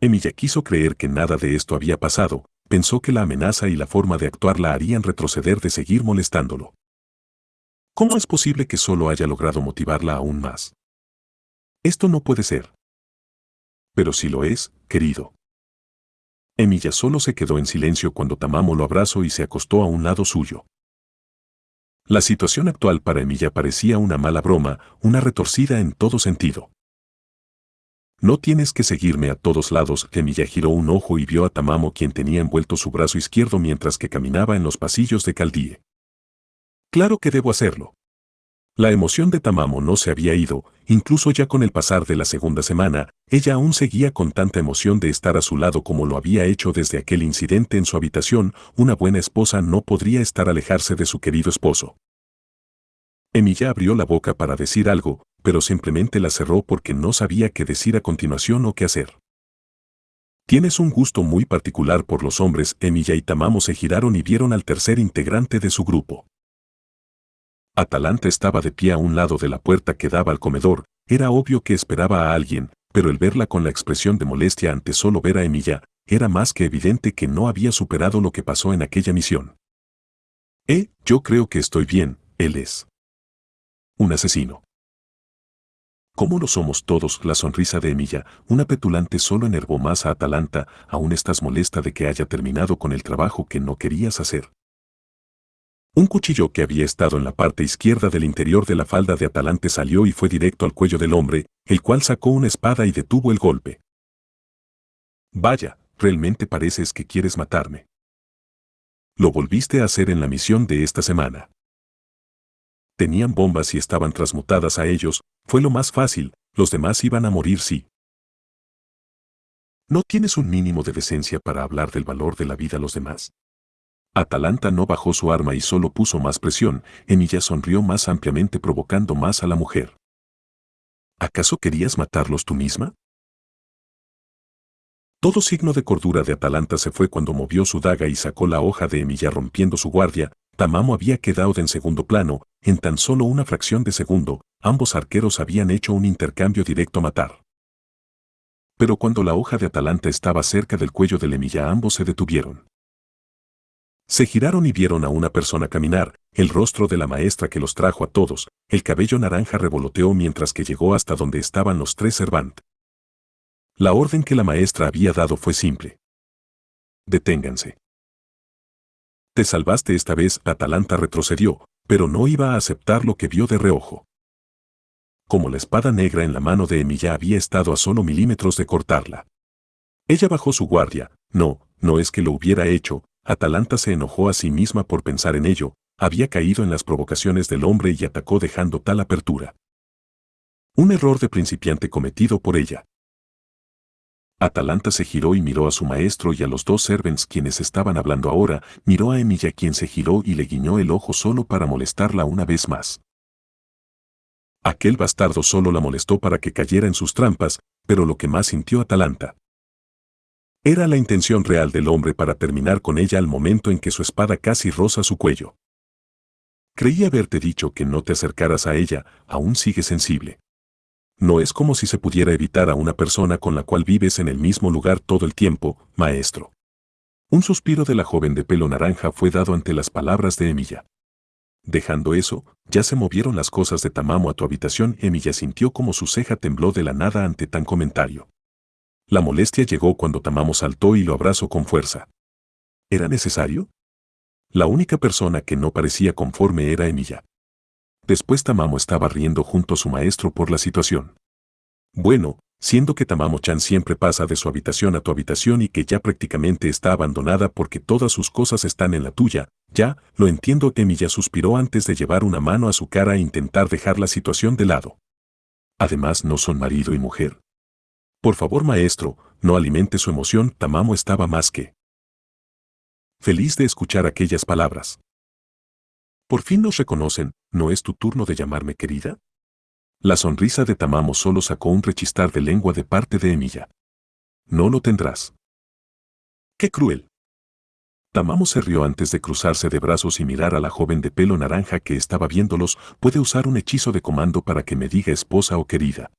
Emilia quiso creer que nada de esto había pasado, pensó que la amenaza y la forma de actuar la harían retroceder de seguir molestándolo. ¿Cómo es posible que solo haya logrado motivarla aún más? Esto no puede ser. Pero sí lo es, querido. Emilia solo se quedó en silencio cuando Tamamo lo abrazó y se acostó a un lado suyo. La situación actual para Emilia parecía una mala broma, una retorcida en todo sentido. No tienes que seguirme a todos lados. Emilia giró un ojo y vio a Tamamo quien tenía envuelto su brazo izquierdo mientras que caminaba en los pasillos de Caldie. Claro que debo hacerlo. La emoción de Tamamo no se había ido, incluso ya con el pasar de la segunda semana, ella aún seguía con tanta emoción de estar a su lado como lo había hecho desde aquel incidente en su habitación. Una buena esposa no podría estar alejarse de su querido esposo. Emilia abrió la boca para decir algo, pero simplemente la cerró porque no sabía qué decir a continuación o qué hacer. Tienes un gusto muy particular por los hombres. Emilia y Tamamo se giraron y vieron al tercer integrante de su grupo. Atalanta estaba de pie a un lado de la puerta que daba al comedor, era obvio que esperaba a alguien, pero el verla con la expresión de molestia ante solo ver a Emilia, era más que evidente que no había superado lo que pasó en aquella misión. Yo creo que estoy bien, él es un asesino. ¿Cómo lo somos todos? La sonrisa de Emilia, una petulante solo enervó más a Atalanta, aún estás molesta de que haya terminado con el trabajo que no querías hacer. Un cuchillo que había estado en la parte izquierda del interior de la falda de Atalante salió y fue directo al cuello del hombre, el cual sacó una espada y detuvo el golpe. Vaya, realmente pareces que quieres matarme. Lo volviste a hacer en la misión de esta semana. Tenían bombas y estaban transmutadas a ellos, fue lo más fácil, Los demás iban a morir sí. ¿No tienes un mínimo de decencia para hablar del valor de la vida a los demás? Atalanta no bajó su arma y solo puso más presión. Emilia sonrió más ampliamente provocando más a la mujer. ¿Acaso querías matarlos tú misma? Todo signo de cordura de Atalanta se fue cuando movió su daga y sacó la hoja de Emilia rompiendo su guardia. Tamamo había quedado en segundo plano. En tan solo una fracción de segundo, ambos arqueros habían hecho un intercambio directo a matar. Pero cuando la hoja de Atalanta estaba cerca del cuello de Emilia, ambos se detuvieron. Se giraron y vieron a una persona caminar, el rostro de la maestra que los trajo a todos. El cabello naranja revoloteó mientras que llegó hasta donde estaban los tres Servant. La orden que la maestra había dado fue simple. Deténganse. Te salvaste esta vez. Atalanta retrocedió, pero no iba a aceptar lo que vio de reojo. Como la espada negra en la mano de Emilia había estado a solo milímetros de cortarla. Ella bajó su guardia. No es que lo hubiera hecho. Atalanta se enojó a sí misma por pensar en ello. Había caído en las provocaciones del hombre y atacó dejando tal apertura. Un error de principiante cometido por ella. Atalanta se giró y miró a su maestro y a los dos servants quienes estaban hablando ahora. Miró a Emilia, quien se giró y le guiñó el ojo solo para molestarla una vez más. Aquel bastardo solo la molestó para que cayera en sus trampas, pero lo que más sintió Atalanta era la intención real del hombre para terminar con ella al momento en que su espada casi roza su cuello. Creí haberte dicho que no te acercaras a ella, aún sigue sensible. No es como si se pudiera evitar a una persona con la cual vives en el mismo lugar todo el tiempo, maestro. Un suspiro de la joven de pelo naranja fue dado ante las palabras de Emilia. Dejando eso, ya se movieron las cosas de Tamamo a tu habitación. Emilia sintió como su ceja tembló de la nada ante tan comentario. La molestia llegó cuando Tamamo saltó y lo abrazó con fuerza. ¿Era necesario? La única persona que no parecía conforme era Emilia. Después Tamamo estaba riendo junto a su maestro por la situación. Bueno, siendo que Tamamo-chan siempre pasa de su habitación a tu habitación y que ya prácticamente está abandonada porque todas sus cosas están en la tuya, ya, lo entiendo. Emilia suspiró antes de llevar una mano a su cara e intentar dejar la situación de lado. Además no son marido y mujer. Por favor, maestro, no alimente su emoción. Tamamo estaba más que feliz de escuchar aquellas palabras. Por fin nos reconocen. ¿No es tu turno de llamarme querida? La sonrisa de Tamamo solo sacó un rechistar de lengua de parte de Emilia. No lo tendrás. ¡Qué cruel! Tamamo se rió antes de cruzarse de brazos y mirar a la joven de pelo naranja que estaba viéndolos. Puede usar un hechizo de comando para que me diga esposa o querida.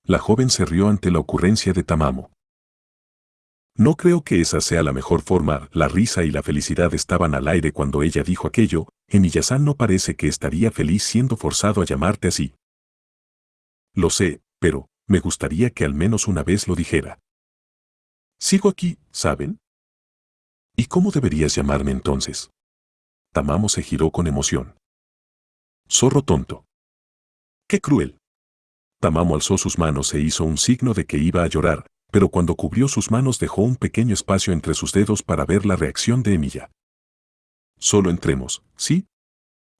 La joven se rió ante la ocurrencia de Tamamo. No creo que esa sea la mejor forma. La risa y la felicidad estaban al aire cuando ella dijo aquello. Emilia-san no parece que estaría feliz siendo forzado a llamarte así. Lo sé, pero me gustaría que al menos una vez lo dijera. Sigo aquí, ¿saben? ¿Y cómo deberías llamarme entonces? Tamamo se giró con emoción. Zorro tonto. ¡Qué cruel! Tamamo alzó sus manos e hizo un signo de que iba a llorar, pero cuando cubrió sus manos dejó un pequeño espacio entre sus dedos para ver la reacción de Emilia. Solo entremos, ¿sí?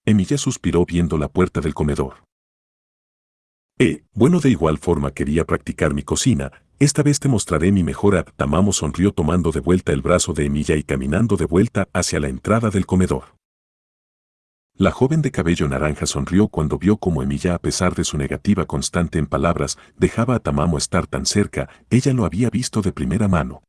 Emilia suspiró viendo la puerta del comedor. Bueno, de igual forma quería practicar mi cocina. Esta vez te mostraré mi mejor arte. Tamamo sonrió tomando de vuelta el brazo de Emilia y caminando de vuelta hacia la entrada del comedor. La joven de cabello naranja sonrió cuando vio cómo Emilia, a pesar de su negativa constante en palabras, dejaba a Tamamo estar tan cerca. Ella lo había visto de primera mano.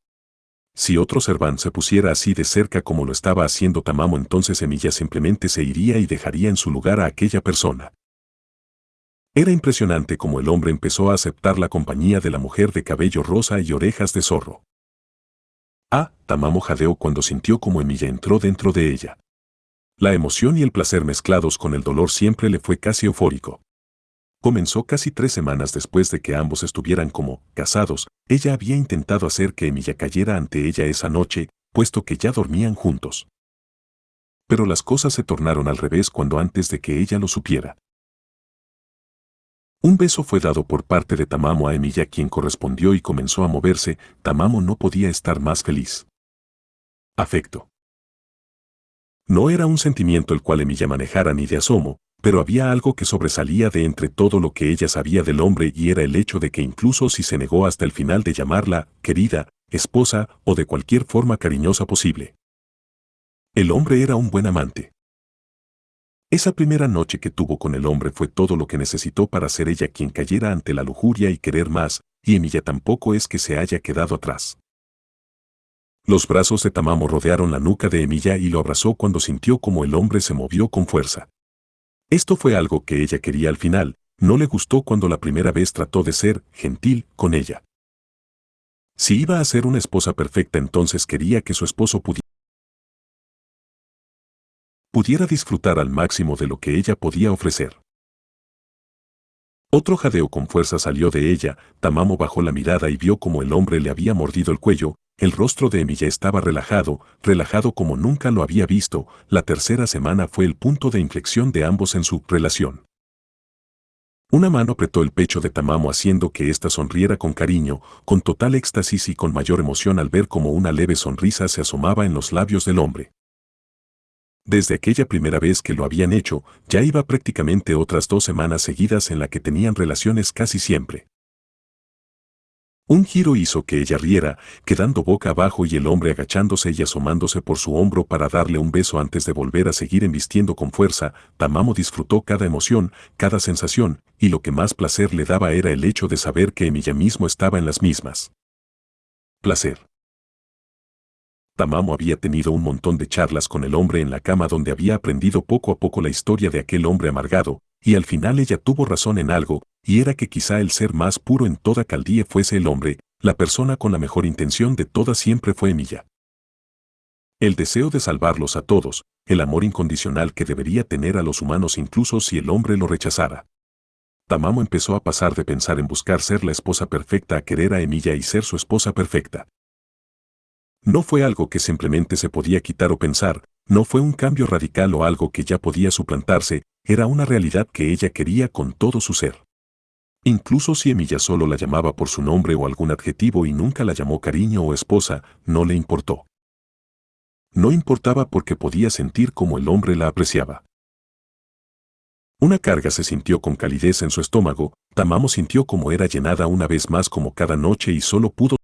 Si otro Servant se pusiera así de cerca como lo estaba haciendo Tamamo, entonces Emilia simplemente se iría y dejaría en su lugar a aquella persona. Era impresionante cómo el hombre empezó a aceptar la compañía de la mujer de cabello rosa y orejas de zorro. Tamamo jadeó cuando sintió como Emilia entró dentro de ella. La emoción y el placer mezclados con el dolor siempre le fue casi eufórico. Comenzó casi 3 semanas después de que ambos estuvieran como casados. Ella había intentado hacer que Emilia cayera ante ella esa noche, puesto que ya dormían juntos. Pero las cosas se tornaron al revés cuando antes de que ella lo supiera. Un beso fue dado por parte de Tamamo a Emilia, quien correspondió y comenzó a moverse. Tamamo no podía estar más feliz. Afecto. No era un sentimiento el cual Emilia manejara ni de asomo. pero había algo que sobresalía de entre todo lo que ella sabía del hombre y era el hecho de que incluso si se negó hasta el final de llamarla querida, esposa o de cualquier forma cariñosa posible, el hombre era un buen amante. Esa primera noche que tuvo con el hombre fue todo lo que necesitó para ser ella quien cayera ante la lujuria y querer más, y Emilia tampoco es que se haya quedado atrás. Los brazos de Tamamo rodearon la nuca de Emilia y lo abrazó cuando sintió como el hombre se movió con fuerza. Esto fue algo que ella quería al final, no le gustó cuando la primera vez trató de ser gentil con ella. Si iba a ser una esposa perfecta, entonces quería que su esposo pudiera disfrutar al máximo de lo que ella podía ofrecer. Otro jadeo con fuerza salió de ella, Tamamo bajó la mirada y vio como el hombre le había mordido el cuello, el rostro de Emilia estaba relajado, relajado como nunca lo había visto. La tercera semana fue el punto de inflexión de ambos en su relación. Una mano apretó el pecho de Tamamo haciendo que ésta sonriera con cariño, con total éxtasis y con mayor emoción al ver como una leve sonrisa se asomaba en los labios del hombre. Desde aquella primera vez que lo habían hecho, ya iba prácticamente otras 2 semanas seguidas en la que tenían relaciones casi siempre. Un giro hizo que ella riera, quedando boca abajo y el hombre agachándose y asomándose por su hombro para darle un beso antes de volver a seguir embistiendo con fuerza. Tamamo disfrutó cada emoción, cada sensación, y lo que más placer le daba era el hecho de saber que Emilia mismo estaba en las mismas. Placer. Tamamo había tenido un montón de charlas con el hombre en la cama donde había aprendido poco a poco la historia de aquel hombre amargado, y al final ella tuvo razón en algo, y era que quizá el ser más puro en toda Caldía fuese el hombre, la persona con la mejor intención de todas siempre fue Emilia. El deseo de salvarlos a todos, el amor incondicional que debería tener a los humanos incluso si el hombre lo rechazara. Tamamo empezó a pasar de pensar en buscar ser la esposa perfecta a querer a Emilia y ser su esposa perfecta. No fue algo que simplemente se podía quitar o pensar, no fue un cambio radical o algo que ya podía suplantarse, era una realidad que ella quería con todo su ser. Incluso si Emilia solo la llamaba por su nombre o algún adjetivo y nunca la llamó cariño o esposa, no le importó. No importaba porque podía sentir cómo el hombre la apreciaba. Una carga se sintió con calidez en su estómago, Tamamo sintió como era llenada una vez más como cada noche y solo pudo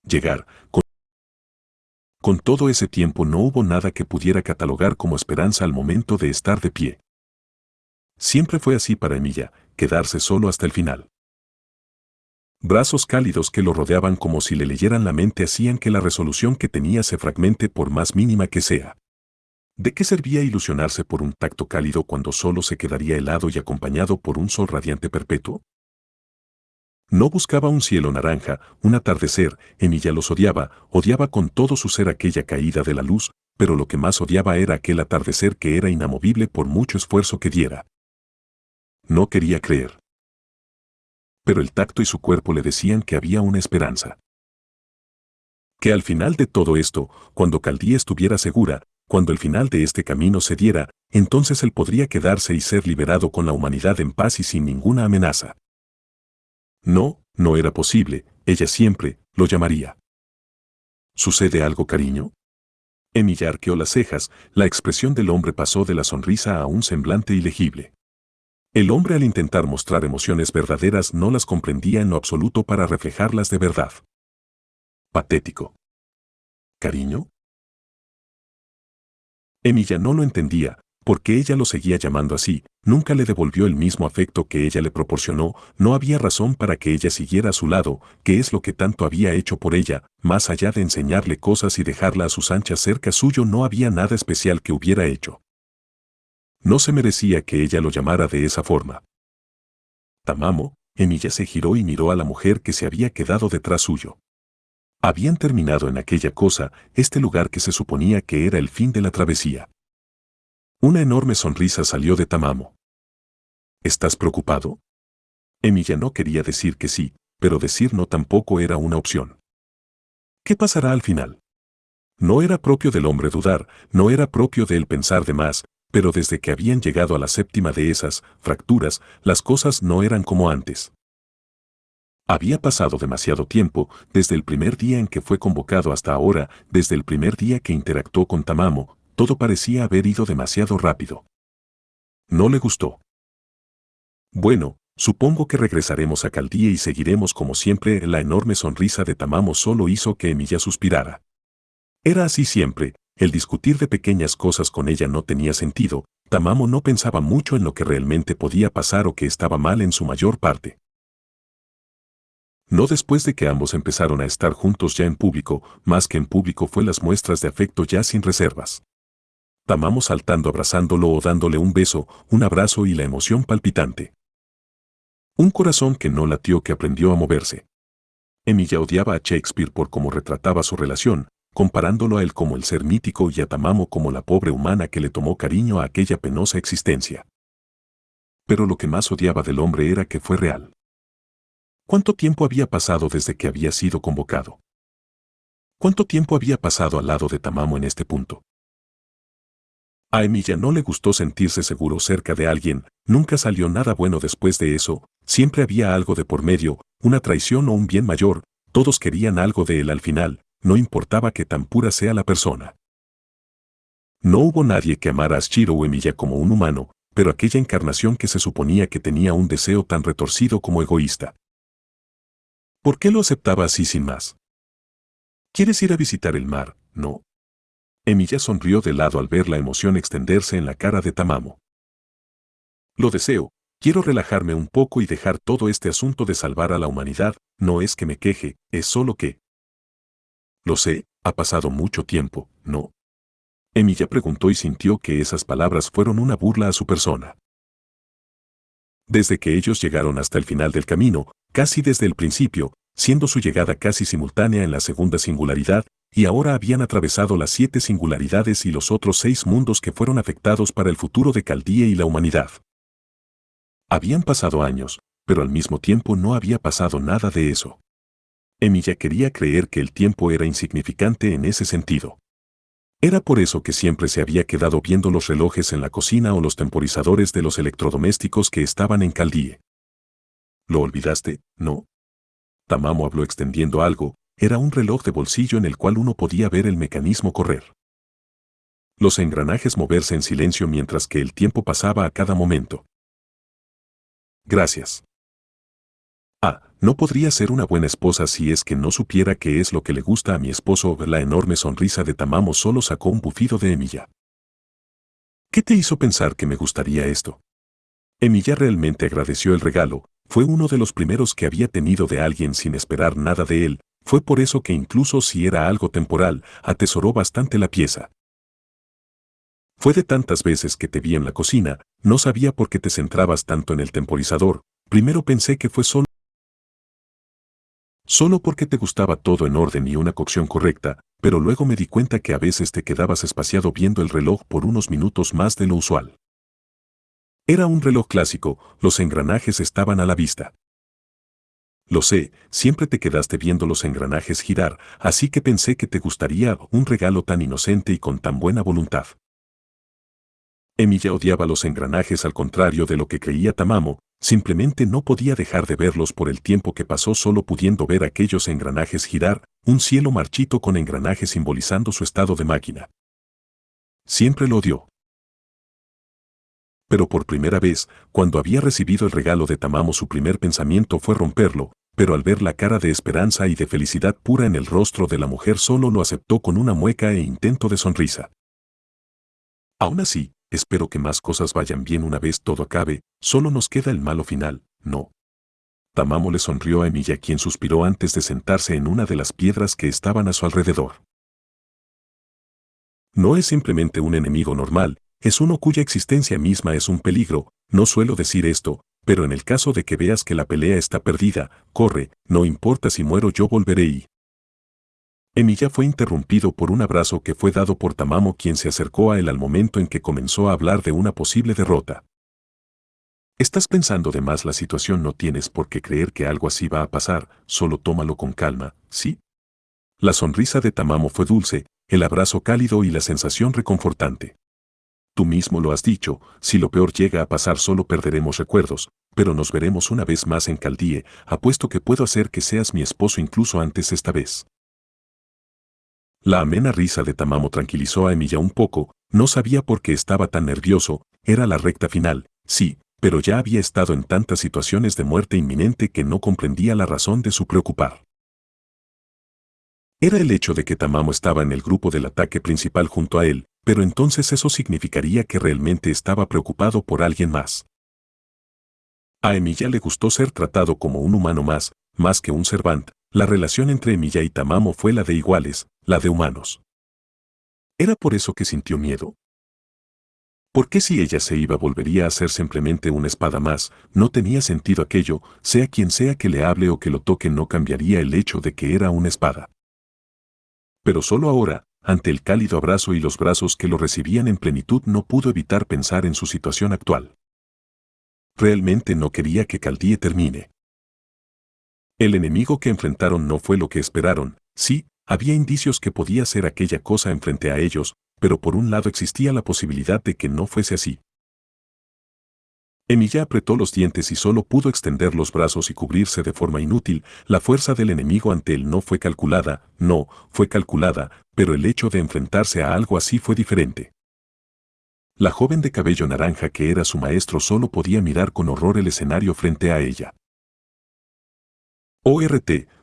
llegar. Con todo ese tiempo no hubo nada que pudiera catalogar como esperanza al momento de estar de pie. Siempre fue así para Emilia, quedarse solo hasta el final. Brazos cálidos que lo rodeaban como si le leyeran la mente hacían que la resolución que tenía se fragmente por más mínima que sea. ¿De qué servía ilusionarse por un tacto cálido cuando solo se quedaría helado y acompañado por un sol radiante perpetuo? No buscaba un cielo naranja, un atardecer, Emilia los odiaba, odiaba con todo su ser aquella caída de la luz, pero lo que más odiaba era aquel atardecer que era inamovible por mucho esfuerzo que diera. No quería creer. Pero el tacto y su cuerpo le decían que había una esperanza. Que al final de todo esto, cuando Caldía estuviera segura, cuando el final de este camino se diera, entonces él podría quedarse y ser liberado con la humanidad en paz y sin ninguna amenaza. No, no era posible, ella siempre lo llamaría. ¿Sucede algo, cariño? Emilia arqueó las cejas, la expresión del hombre pasó de la sonrisa a un semblante ilegible. El hombre al intentar mostrar emociones verdaderas no las comprendía en lo absoluto para reflejarlas de verdad. Patético. ¿Cariño? Emilia no lo entendía, porque ella lo seguía llamando así, nunca le devolvió el mismo afecto que ella le proporcionó, no había razón para que ella siguiera a su lado, que es lo que tanto había hecho por ella, más allá de enseñarle cosas y dejarla a sus anchas cerca suyo no había nada especial que hubiera hecho. No se merecía que ella lo llamara de esa forma. Tamamo, Emilia se giró y miró a la mujer que se había quedado detrás suyo. Habían terminado en aquella cosa, este lugar que se suponía que era el fin de la travesía. Una enorme sonrisa salió de Tamamo. ¿Estás preocupado? Emilia no quería decir que sí, pero decir no tampoco era una opción. ¿Qué pasará al final? No era propio del hombre dudar, no era propio de él pensar de más, pero desde que habían llegado a la séptima de esas fracturas, las cosas no eran como antes. Había pasado demasiado tiempo, desde el primer día en que fue convocado hasta ahora, desde el primer día que interactuó con Tamamo, todo parecía haber ido demasiado rápido. No le gustó. Bueno, supongo que regresaremos a Caldía y seguiremos como siempre. La enorme sonrisa de Tamamo solo hizo que Emilia suspirara. Era así siempre, el discutir de pequeñas cosas con ella no tenía sentido, Tamamo no pensaba mucho en lo que realmente podía pasar o que estaba mal en su mayor parte. No después de que ambos empezaron a estar juntos ya en público, más que en público fue las muestras de afecto ya sin reservas. Tamamo saltando abrazándolo o dándole un beso, un abrazo y la emoción palpitante. Un corazón que no latió que aprendió a moverse. Emilia odiaba a Shakespeare por cómo retrataba su relación, comparándolo a él como el ser mítico y a Tamamo como la pobre humana que le tomó cariño a aquella penosa existencia. Pero lo que más odiaba del hombre era que fue real. ¿Cuánto tiempo había pasado desde que había sido convocado? ¿Cuánto tiempo había pasado al lado de Tamamo en este punto? A Emilia no le gustó sentirse seguro cerca de alguien, nunca salió nada bueno después de eso, siempre había algo de por medio, una traición o un bien mayor, todos querían algo de él al final, no importaba que tan pura sea la persona. No hubo nadie que amara a Shiro o Emilia como un humano, pero aquella encarnación que se suponía que tenía un deseo tan retorcido como egoísta. ¿Por qué lo aceptaba así sin más? ¿Quieres ir a visitar el mar, no? Emilia sonrió de lado al ver la emoción extenderse en la cara de Tamamo. Lo deseo, quiero relajarme un poco y dejar todo este asunto de salvar a la humanidad, no es que me queje, es solo que... Lo sé, ha pasado mucho tiempo, ¿no? Emilia preguntó y sintió que esas palabras fueron una burla a su persona. Desde que ellos llegaron hasta el final del camino, casi desde el principio, siendo su llegada casi simultánea en la segunda singularidad, y ahora habían atravesado las 7 singularidades y los otros 6 mundos que fueron afectados para el futuro de Caldía y la humanidad. Habían pasado años, pero al mismo tiempo no había pasado nada de eso. Emilia quería creer que el tiempo era insignificante en ese sentido. Era por eso que siempre se había quedado viendo los relojes en la cocina o los temporizadores de los electrodomésticos que estaban en Caldía. ¿Lo olvidaste, no? Tamamo habló extendiendo algo, era un reloj de bolsillo en el cual uno podía ver el mecanismo correr. Los engranajes moverse en silencio mientras que el tiempo pasaba a cada momento. Gracias. No podría ser una buena esposa si es que no supiera qué es lo que le gusta a mi esposo. La enorme sonrisa de Tamamo solo sacó un bufido de Emilia. ¿Qué te hizo pensar que me gustaría esto? Emilia realmente agradeció el regalo, fue uno de los primeros que había tenido de alguien sin esperar nada de él, fue por eso que incluso si era algo temporal, atesoró bastante la pieza. Fue de tantas veces que te vi en la cocina, no sabía por qué te centrabas tanto en el temporizador, primero pensé que fue solo porque te gustaba todo en orden y una cocción correcta, pero luego me di cuenta que a veces te quedabas espaciado viendo el reloj por unos minutos más de lo usual. Era un reloj clásico, los engranajes estaban a la vista. Lo sé, siempre te quedaste viendo los engranajes girar, así que pensé que te gustaría un regalo tan inocente y con tan buena voluntad. Emilia odiaba los engranajes al contrario de lo que creía Tamamo, simplemente no podía dejar de verlos por el tiempo que pasó solo pudiendo ver aquellos engranajes girar, un cielo marchito con engranajes simbolizando su estado de máquina. Siempre lo odió. Pero por primera vez, cuando había recibido el regalo de Tamamo su primer pensamiento fue romperlo, pero al ver la cara de esperanza y de felicidad pura en el rostro de la mujer solo lo aceptó con una mueca e intento de sonrisa. Aún así, espero que más cosas vayan bien una vez todo acabe, solo nos queda el malo final, ¿no? Tamamo le sonrió a Emilia quien suspiró antes de sentarse en una de las piedras que estaban a su alrededor. No es simplemente un enemigo normal, es uno cuya existencia misma es un peligro, no suelo decir esto, pero en el caso de que veas que la pelea está perdida, corre, no importa si muero yo volveré y... Emilia fue interrumpido por un abrazo que fue dado por Tamamo quien se acercó a él al momento en que comenzó a hablar de una posible derrota. Estás pensando de más la situación no tienes por qué creer que algo así va a pasar, solo tómalo con calma, ¿sí? La sonrisa de Tamamo fue dulce, el abrazo cálido y la sensación reconfortante. Tú mismo lo has dicho, si lo peor llega a pasar solo perderemos recuerdos, pero nos veremos una vez más en Caldie, apuesto que puedo hacer que seas mi esposo incluso antes esta vez. La amena risa de Tamamo tranquilizó a Emilia un poco, no sabía por qué estaba tan nervioso, era la recta final, sí, pero ya había estado en tantas situaciones de muerte inminente que no comprendía la razón de su preocupar. Era el hecho de que Tamamo estaba en el grupo del ataque principal junto a él, pero entonces eso significaría que realmente estaba preocupado por alguien más. A Emilia le gustó ser tratado como un humano más que un servant. La relación entre Emilia y Tamamo fue la de iguales, la de humanos. ¿Era por eso que sintió miedo? ¿Por qué si ella se iba volvería a ser simplemente una espada más? No tenía sentido aquello, sea quien sea que le hable o que lo toque no cambiaría el hecho de que era una espada. Pero solo ahora, ante el cálido abrazo y los brazos que lo recibían en plenitud no pudo evitar pensar en su situación actual. Realmente no quería que Caldie termine. El enemigo que enfrentaron no fue lo que esperaron, sí, había indicios que podía ser aquella cosa enfrente a ellos, pero por un lado existía la posibilidad de que no fuese así. Emilia apretó los dientes y solo pudo extender los brazos y cubrirse de forma inútil, la fuerza del enemigo ante él no fue calculada, pero el hecho de enfrentarse a algo así fue diferente. La joven de cabello naranja que era su maestro solo podía mirar con horror el escenario frente a ella.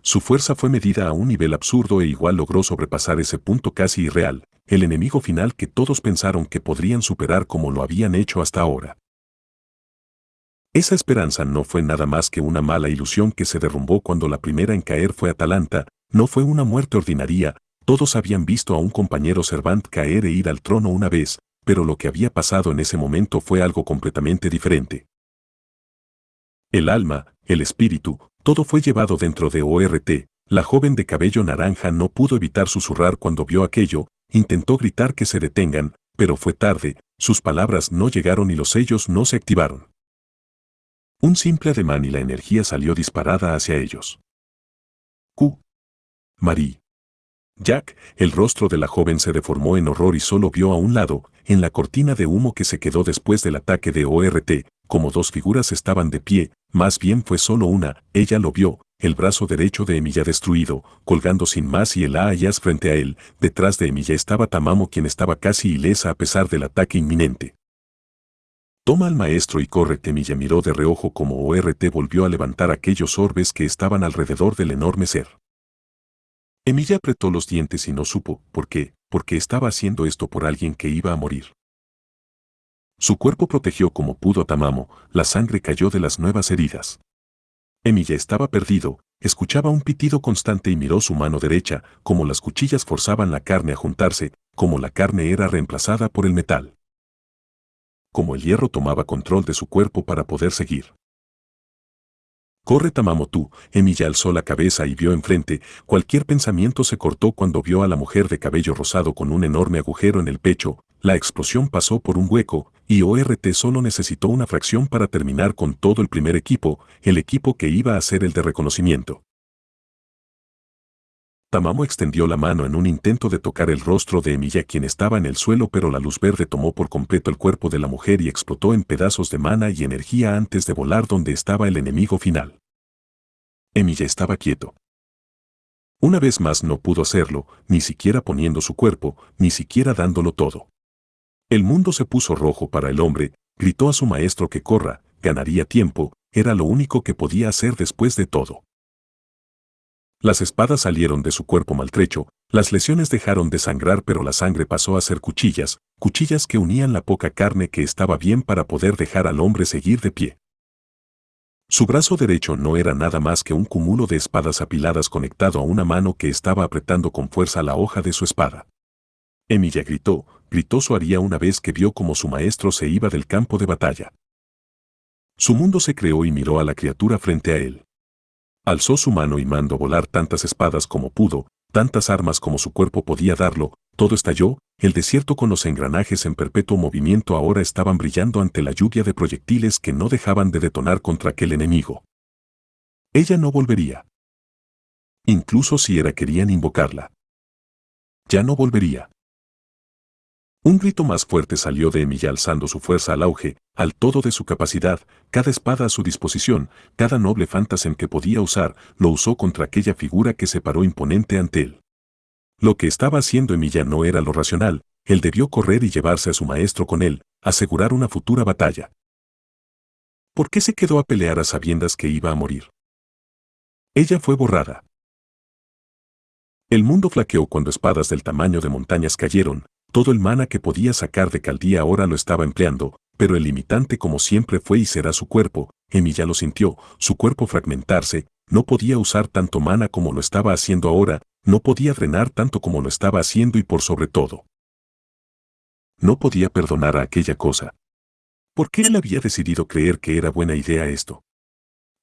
Su fuerza fue medida a un nivel absurdo e igual logró sobrepasar ese punto casi irreal, el enemigo final que todos pensaron que podrían superar como lo habían hecho hasta ahora. Esa esperanza no fue nada más que una mala ilusión que se derrumbó cuando la primera en caer fue Atalanta, no fue una muerte ordinaria, todos habían visto a un compañero Servant caer e ir al trono una vez, pero lo que había pasado en ese momento fue algo completamente diferente. El alma, el espíritu, todo fue llevado dentro de la joven de cabello naranja no pudo evitar susurrar cuando vio aquello, intentó gritar que se detengan, pero fue tarde, sus palabras no llegaron y los sellos no se activaron. Un simple ademán y la energía salió disparada hacia ellos. Marie. Jack, el rostro de la joven se deformó en horror y solo vio a un lado, en la cortina de humo que se quedó después del ataque de como dos figuras estaban de pie, más bien fue solo una, ella lo vio, el brazo derecho de Emilia destruido, colgando sin más y el Aayas frente a él, detrás de Emilia estaba Tamamo quien estaba casi ilesa a pesar del ataque inminente. Toma al maestro y corre. Emilia miró de reojo como volvió a levantar aquellos orbes que estaban alrededor del enorme ser. Emilia apretó los dientes y no supo por qué, porque estaba haciendo esto por alguien que iba a morir. Su cuerpo protegió como pudo a Tamamo, la sangre cayó de las nuevas heridas. Emilia estaba perdido, escuchaba un pitido constante y miró su mano derecha, como las cuchillas forzaban la carne a juntarse, como la carne era reemplazada por el metal. Como el hierro tomaba control de su cuerpo para poder seguir. Corre Tamamo tú, Emilia alzó la cabeza y vio enfrente, cualquier pensamiento se cortó cuando vio a la mujer de cabello rosado con un enorme agujero en el pecho, la explosión pasó por un hueco, y solo necesitó una fracción para terminar con todo el primer equipo, el equipo que iba a ser el de reconocimiento. Tamamo extendió la mano en un intento de tocar el rostro de Emilia, quien estaba en el suelo, pero la luz verde tomó por completo el cuerpo de la mujer y explotó en pedazos de mana y energía antes de volar donde estaba el enemigo final. Emilia estaba quieto. Una vez más no pudo hacerlo, ni siquiera poniendo su cuerpo, ni siquiera dándolo todo. El mundo se puso rojo para el hombre, gritó a su maestro que corra, ganaría tiempo, era lo único que podía hacer después de todo. Las espadas salieron de su cuerpo maltrecho, las lesiones dejaron de sangrar, pero la sangre pasó a ser cuchillas, cuchillas que unían la poca carne que estaba bien para poder dejar al hombre seguir de pie. Su brazo derecho no era nada más que un cúmulo de espadas apiladas conectado a una mano que estaba apretando con fuerza la hoja de su espada. Emilia gritó su aria una vez que vio cómo su maestro se iba del campo de batalla. Su mundo se creó y miró a la criatura frente a él. Alzó su mano y mandó volar tantas espadas como pudo, tantas armas como su cuerpo podía darlo, todo estalló, el desierto con los engranajes en perpetuo movimiento ahora estaban brillando ante la lluvia de proyectiles que no dejaban de detonar contra aquel enemigo. Ella no volvería. Incluso si querían invocarla. Ya no volvería. Un grito más fuerte salió de Emilia alzando su fuerza al auge, al todo de su capacidad, cada espada a su disposición, cada noble fantasma que podía usar, lo usó contra aquella figura que se paró imponente ante él. Lo que estaba haciendo Emilia no era lo racional, él debió correr y llevarse a su maestro con él, asegurar una futura batalla. ¿Por qué se quedó a pelear a sabiendas que iba a morir? Ella fue borrada. El mundo flaqueó cuando espadas del tamaño de montañas cayeron, todo el mana que podía sacar de Caldía ahora lo estaba empleando, pero el limitante como siempre fue y será su cuerpo. Emilia lo sintió, su cuerpo fragmentarse, no podía usar tanto mana como lo estaba haciendo ahora, no podía drenar tanto como lo estaba haciendo y por sobre todo, no podía perdonar a aquella cosa. ¿Por qué él había decidido creer que era buena idea esto?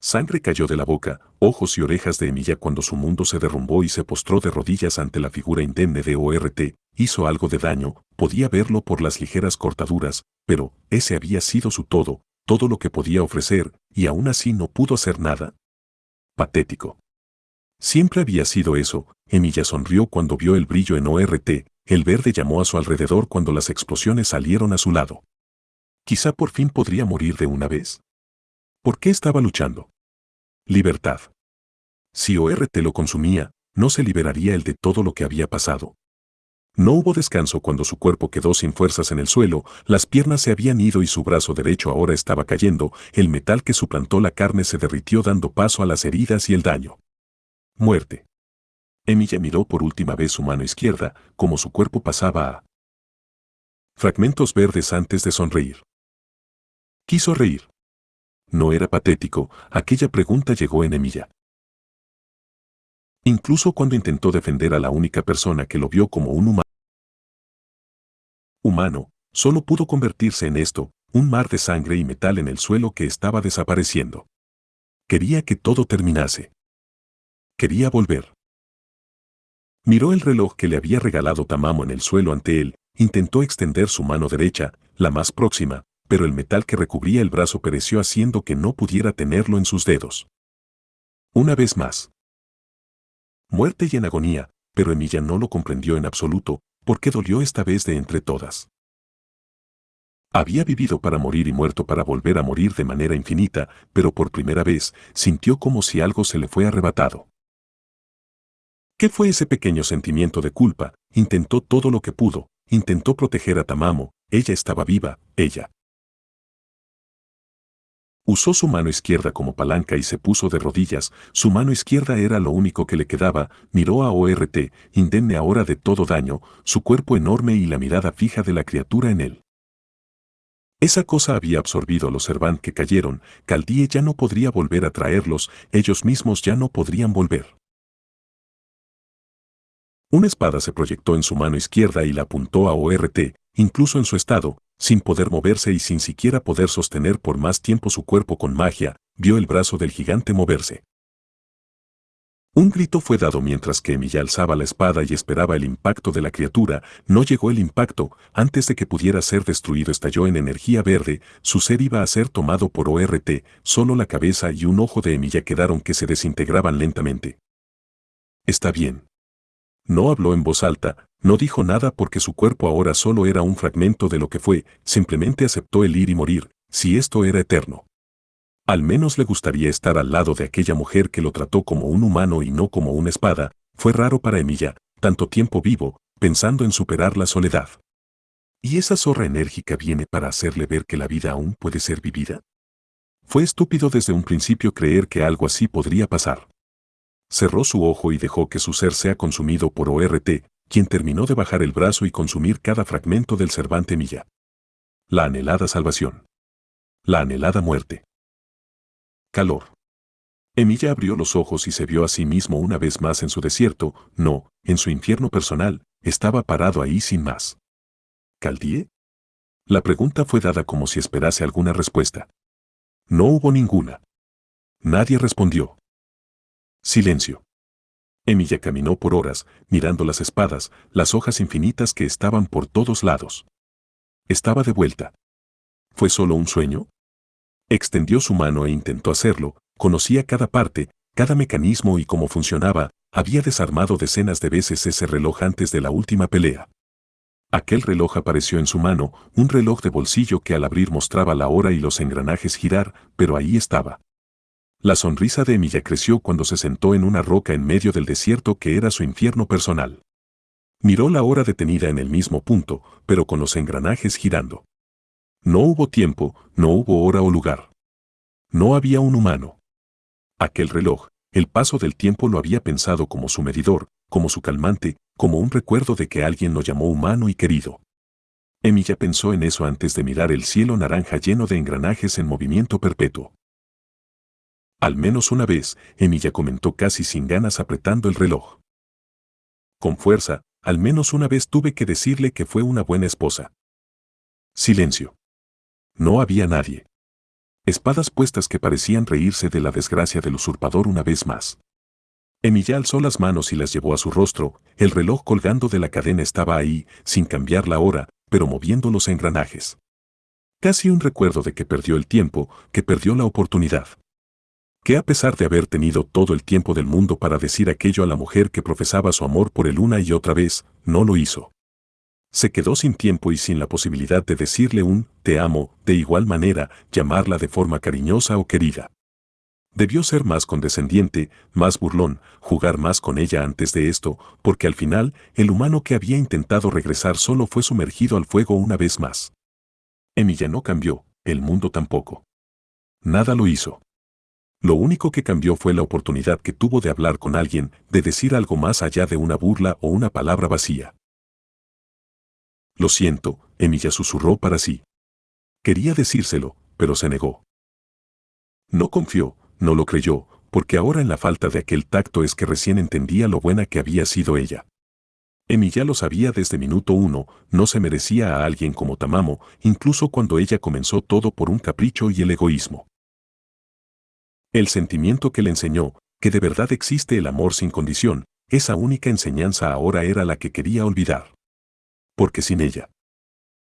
Sangre cayó de la boca, ojos y orejas de Emilia cuando su mundo se derrumbó y se postró de rodillas ante la figura indemne de Ort, hizo algo de daño, podía verlo por las ligeras cortaduras, pero ese había sido su todo lo que podía ofrecer, y aún así no pudo hacer nada. Patético. Siempre había sido eso. Emilia sonrió cuando vio el brillo en Ort, el verde llamó a su alrededor cuando las explosiones salieron a su lado. Quizá por fin podría morir de una vez. ¿Por qué estaba luchando? Libertad. Si Ort lo consumía, no se liberaría él de todo lo que había pasado. No hubo descanso cuando su cuerpo quedó sin fuerzas en el suelo, las piernas se habían ido y su brazo derecho ahora estaba cayendo, el metal que suplantó la carne se derritió dando paso a las heridas y el daño. Muerte. Emilia miró por última vez su mano izquierda, como su cuerpo pasaba a fragmentos verdes antes de sonreír. Quiso reír. No era patético, aquella pregunta llegó en Emilia. Incluso cuando intentó defender a la única persona que lo vio como un humano, solo pudo convertirse en esto, un mar de sangre y metal en el suelo que estaba desapareciendo. Quería que todo terminase. Quería volver. Miró el reloj que le había regalado Tamamo en el suelo ante él, intentó extender su mano derecha, la más próxima, pero el metal que recubría el brazo pereció haciendo que no pudiera tenerlo en sus dedos. Una vez más. Muerte y en agonía, pero Emilia no lo comprendió en absoluto, porque dolió esta vez de entre todas. Había vivido para morir y muerto para volver a morir de manera infinita, pero por primera vez sintió como si algo se le fue arrebatado. ¿Qué fue ese pequeño sentimiento de culpa? Intentó todo lo que pudo, intentó proteger a Tamamo, ella estaba viva, ella. Usó su mano izquierda como palanca y se puso de rodillas, su mano izquierda era lo único que le quedaba, miró a Ort, indemne ahora de todo daño, su cuerpo enorme y la mirada fija de la criatura en él. Esa cosa había absorbido a los Servant que cayeron, Caldie ya no podría volver a traerlos, ellos mismos ya no podrían volver. Una espada se proyectó en su mano izquierda y la apuntó a Ort, incluso en su estado, sin poder moverse y sin siquiera poder sostener por más tiempo su cuerpo con magia, vio el brazo del gigante moverse. Un grito fue dado mientras que Emilia alzaba la espada y esperaba el impacto de la criatura, no llegó el impacto, antes de que pudiera ser destruido estalló en energía verde, su ser iba a ser tomado por Ort, solo la cabeza y un ojo de Emilia quedaron que se desintegraban lentamente. Está bien. No habló en voz alta, no dijo nada porque su cuerpo ahora solo era un fragmento de lo que fue, simplemente aceptó el ir y morir, si esto era eterno. Al menos le gustaría estar al lado de aquella mujer que lo trató como un humano y no como una espada. Fue raro para Emilia, tanto tiempo vivo, pensando en superar la soledad. ¿Y esa zorra enérgica viene para hacerle ver que la vida aún puede ser vivida? Fue estúpido desde un principio creer que algo así podría pasar. Cerró su ojo y dejó que su ser sea consumido por ORT, quien terminó de bajar el brazo y consumir cada fragmento del Cervante Emilia. La anhelada salvación. La anhelada muerte. Calor. Emilia abrió los ojos y se vio a sí mismo una vez más en su desierto, no, en su infierno personal, estaba parado ahí sin más. ¿Caldie? La pregunta fue dada como si esperase alguna respuesta. No hubo ninguna. Nadie respondió. Silencio. Emilia caminó por horas, mirando las espadas, las hojas infinitas que estaban por todos lados. Estaba de vuelta. ¿Fue solo un sueño? Extendió su mano e intentó hacerlo, conocía cada parte, cada mecanismo y cómo funcionaba, había desarmado decenas de veces ese reloj antes de la última pelea. Aquel reloj apareció en su mano, un reloj de bolsillo que al abrir mostraba la hora y los engranajes girar, pero ahí estaba. La sonrisa de Emilia creció cuando se sentó en una roca en medio del desierto que era su infierno personal. Miró la hora detenida en el mismo punto, pero con los engranajes girando. No hubo tiempo, no hubo hora o lugar. No había un humano. Aquel reloj, el paso del tiempo lo había pensado como su medidor, como su calmante, como un recuerdo de que alguien lo llamó humano y querido. Emilia pensó en eso antes de mirar el cielo naranja lleno de engranajes en movimiento perpetuo. Al menos una vez, Emilia comentó casi sin ganas apretando el reloj. Con fuerza, al menos una vez tuve que decirle que fue una buena esposa. Silencio. No había nadie. Espadas puestas que parecían reírse de la desgracia del usurpador una vez más. Emilia alzó las manos y las llevó a su rostro, el reloj colgando de la cadena estaba ahí, sin cambiar la hora, pero moviendo los engranajes. Casi un recuerdo de que perdió el tiempo, que perdió la oportunidad. Que a pesar de haber tenido todo el tiempo del mundo para decir aquello a la mujer que profesaba su amor por él una y otra vez, no lo hizo. Se quedó sin tiempo y sin la posibilidad de decirle un «te amo», de igual manera, llamarla de forma cariñosa o querida. Debió ser más condescendiente, más burlón, jugar más con ella antes de esto, porque al final, el humano que había intentado regresar solo fue sumergido al fuego una vez más. Emilia no cambió, el mundo tampoco. Nada lo hizo. Lo único que cambió fue la oportunidad que tuvo de hablar con alguien, de decir algo más allá de una burla o una palabra vacía. Lo siento, Emilia susurró para sí. Quería decírselo, pero se negó. No confió, no lo creyó, porque ahora en la falta de aquel tacto es que recién entendía lo buena que había sido ella. Emilia lo sabía desde minuto uno, no se merecía a alguien como Tamamo, incluso cuando ella comenzó todo por un capricho y el egoísmo. El sentimiento que le enseñó, que de verdad existe el amor sin condición, esa única enseñanza ahora era la que quería olvidar. Porque sin ella,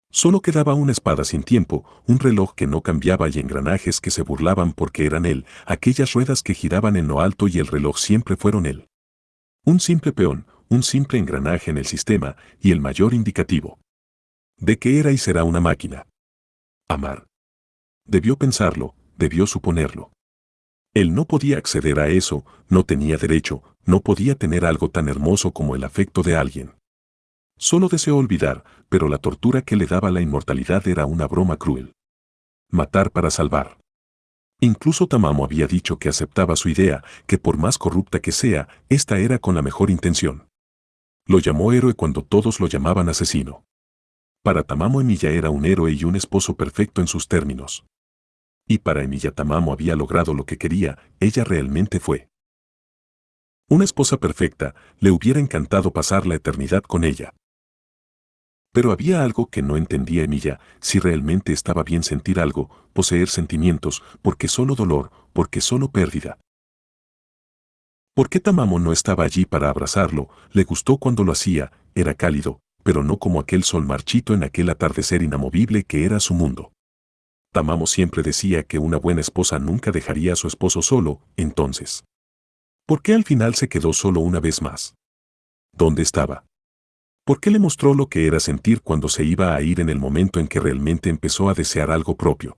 solo quedaba una espada sin tiempo, un reloj que no cambiaba y engranajes que se burlaban porque eran él, aquellas ruedas que giraban en lo alto y el reloj siempre fueron él. Un simple peón, un simple engranaje en el sistema y el mayor indicativo de que era y será una máquina. Amar. Debió pensarlo, debió suponerlo. Él no podía acceder a eso, no tenía derecho, no podía tener algo tan hermoso como el afecto de alguien. Solo deseó olvidar, pero la tortura que le daba la inmortalidad era una broma cruel. Matar para salvar. Incluso Tamamo había dicho que aceptaba su idea, que por más corrupta que sea, esta era con la mejor intención. Lo llamó héroe cuando todos lo llamaban asesino. Para Tamamo Emilia era un héroe y un esposo perfecto en sus términos. Y para Emilia Tamamo había logrado lo que quería, ella realmente fue una esposa perfecta, le hubiera encantado pasar la eternidad con ella. Pero había algo que no entendía Emilia, si realmente estaba bien sentir algo, poseer sentimientos, porque solo dolor, porque solo pérdida. ¿Por qué Tamamo no estaba allí para abrazarlo? Le gustó cuando lo hacía, era cálido, pero no como aquel sol marchito en aquel atardecer inamovible que era su mundo. Tamamo siempre decía que una buena esposa nunca dejaría a su esposo solo, entonces. ¿Por qué al final se quedó solo una vez más? ¿Dónde estaba? ¿Por qué le mostró lo que era sentir cuando se iba a ir en el momento en que realmente empezó a desear algo propio?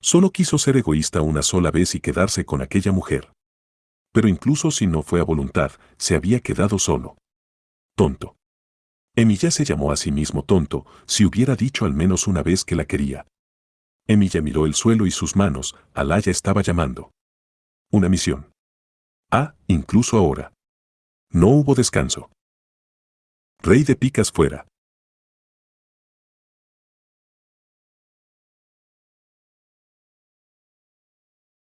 Solo quiso ser egoísta una sola vez y quedarse con aquella mujer. Pero incluso si no fue a voluntad, se había quedado solo. Tonto. Emi ya se llamó a sí mismo tonto, si hubiera dicho al menos una vez que la quería. Emilia miró el suelo y sus manos, Alaya estaba llamando. Una misión. Incluso ahora. No hubo descanso. Rey de picas fuera.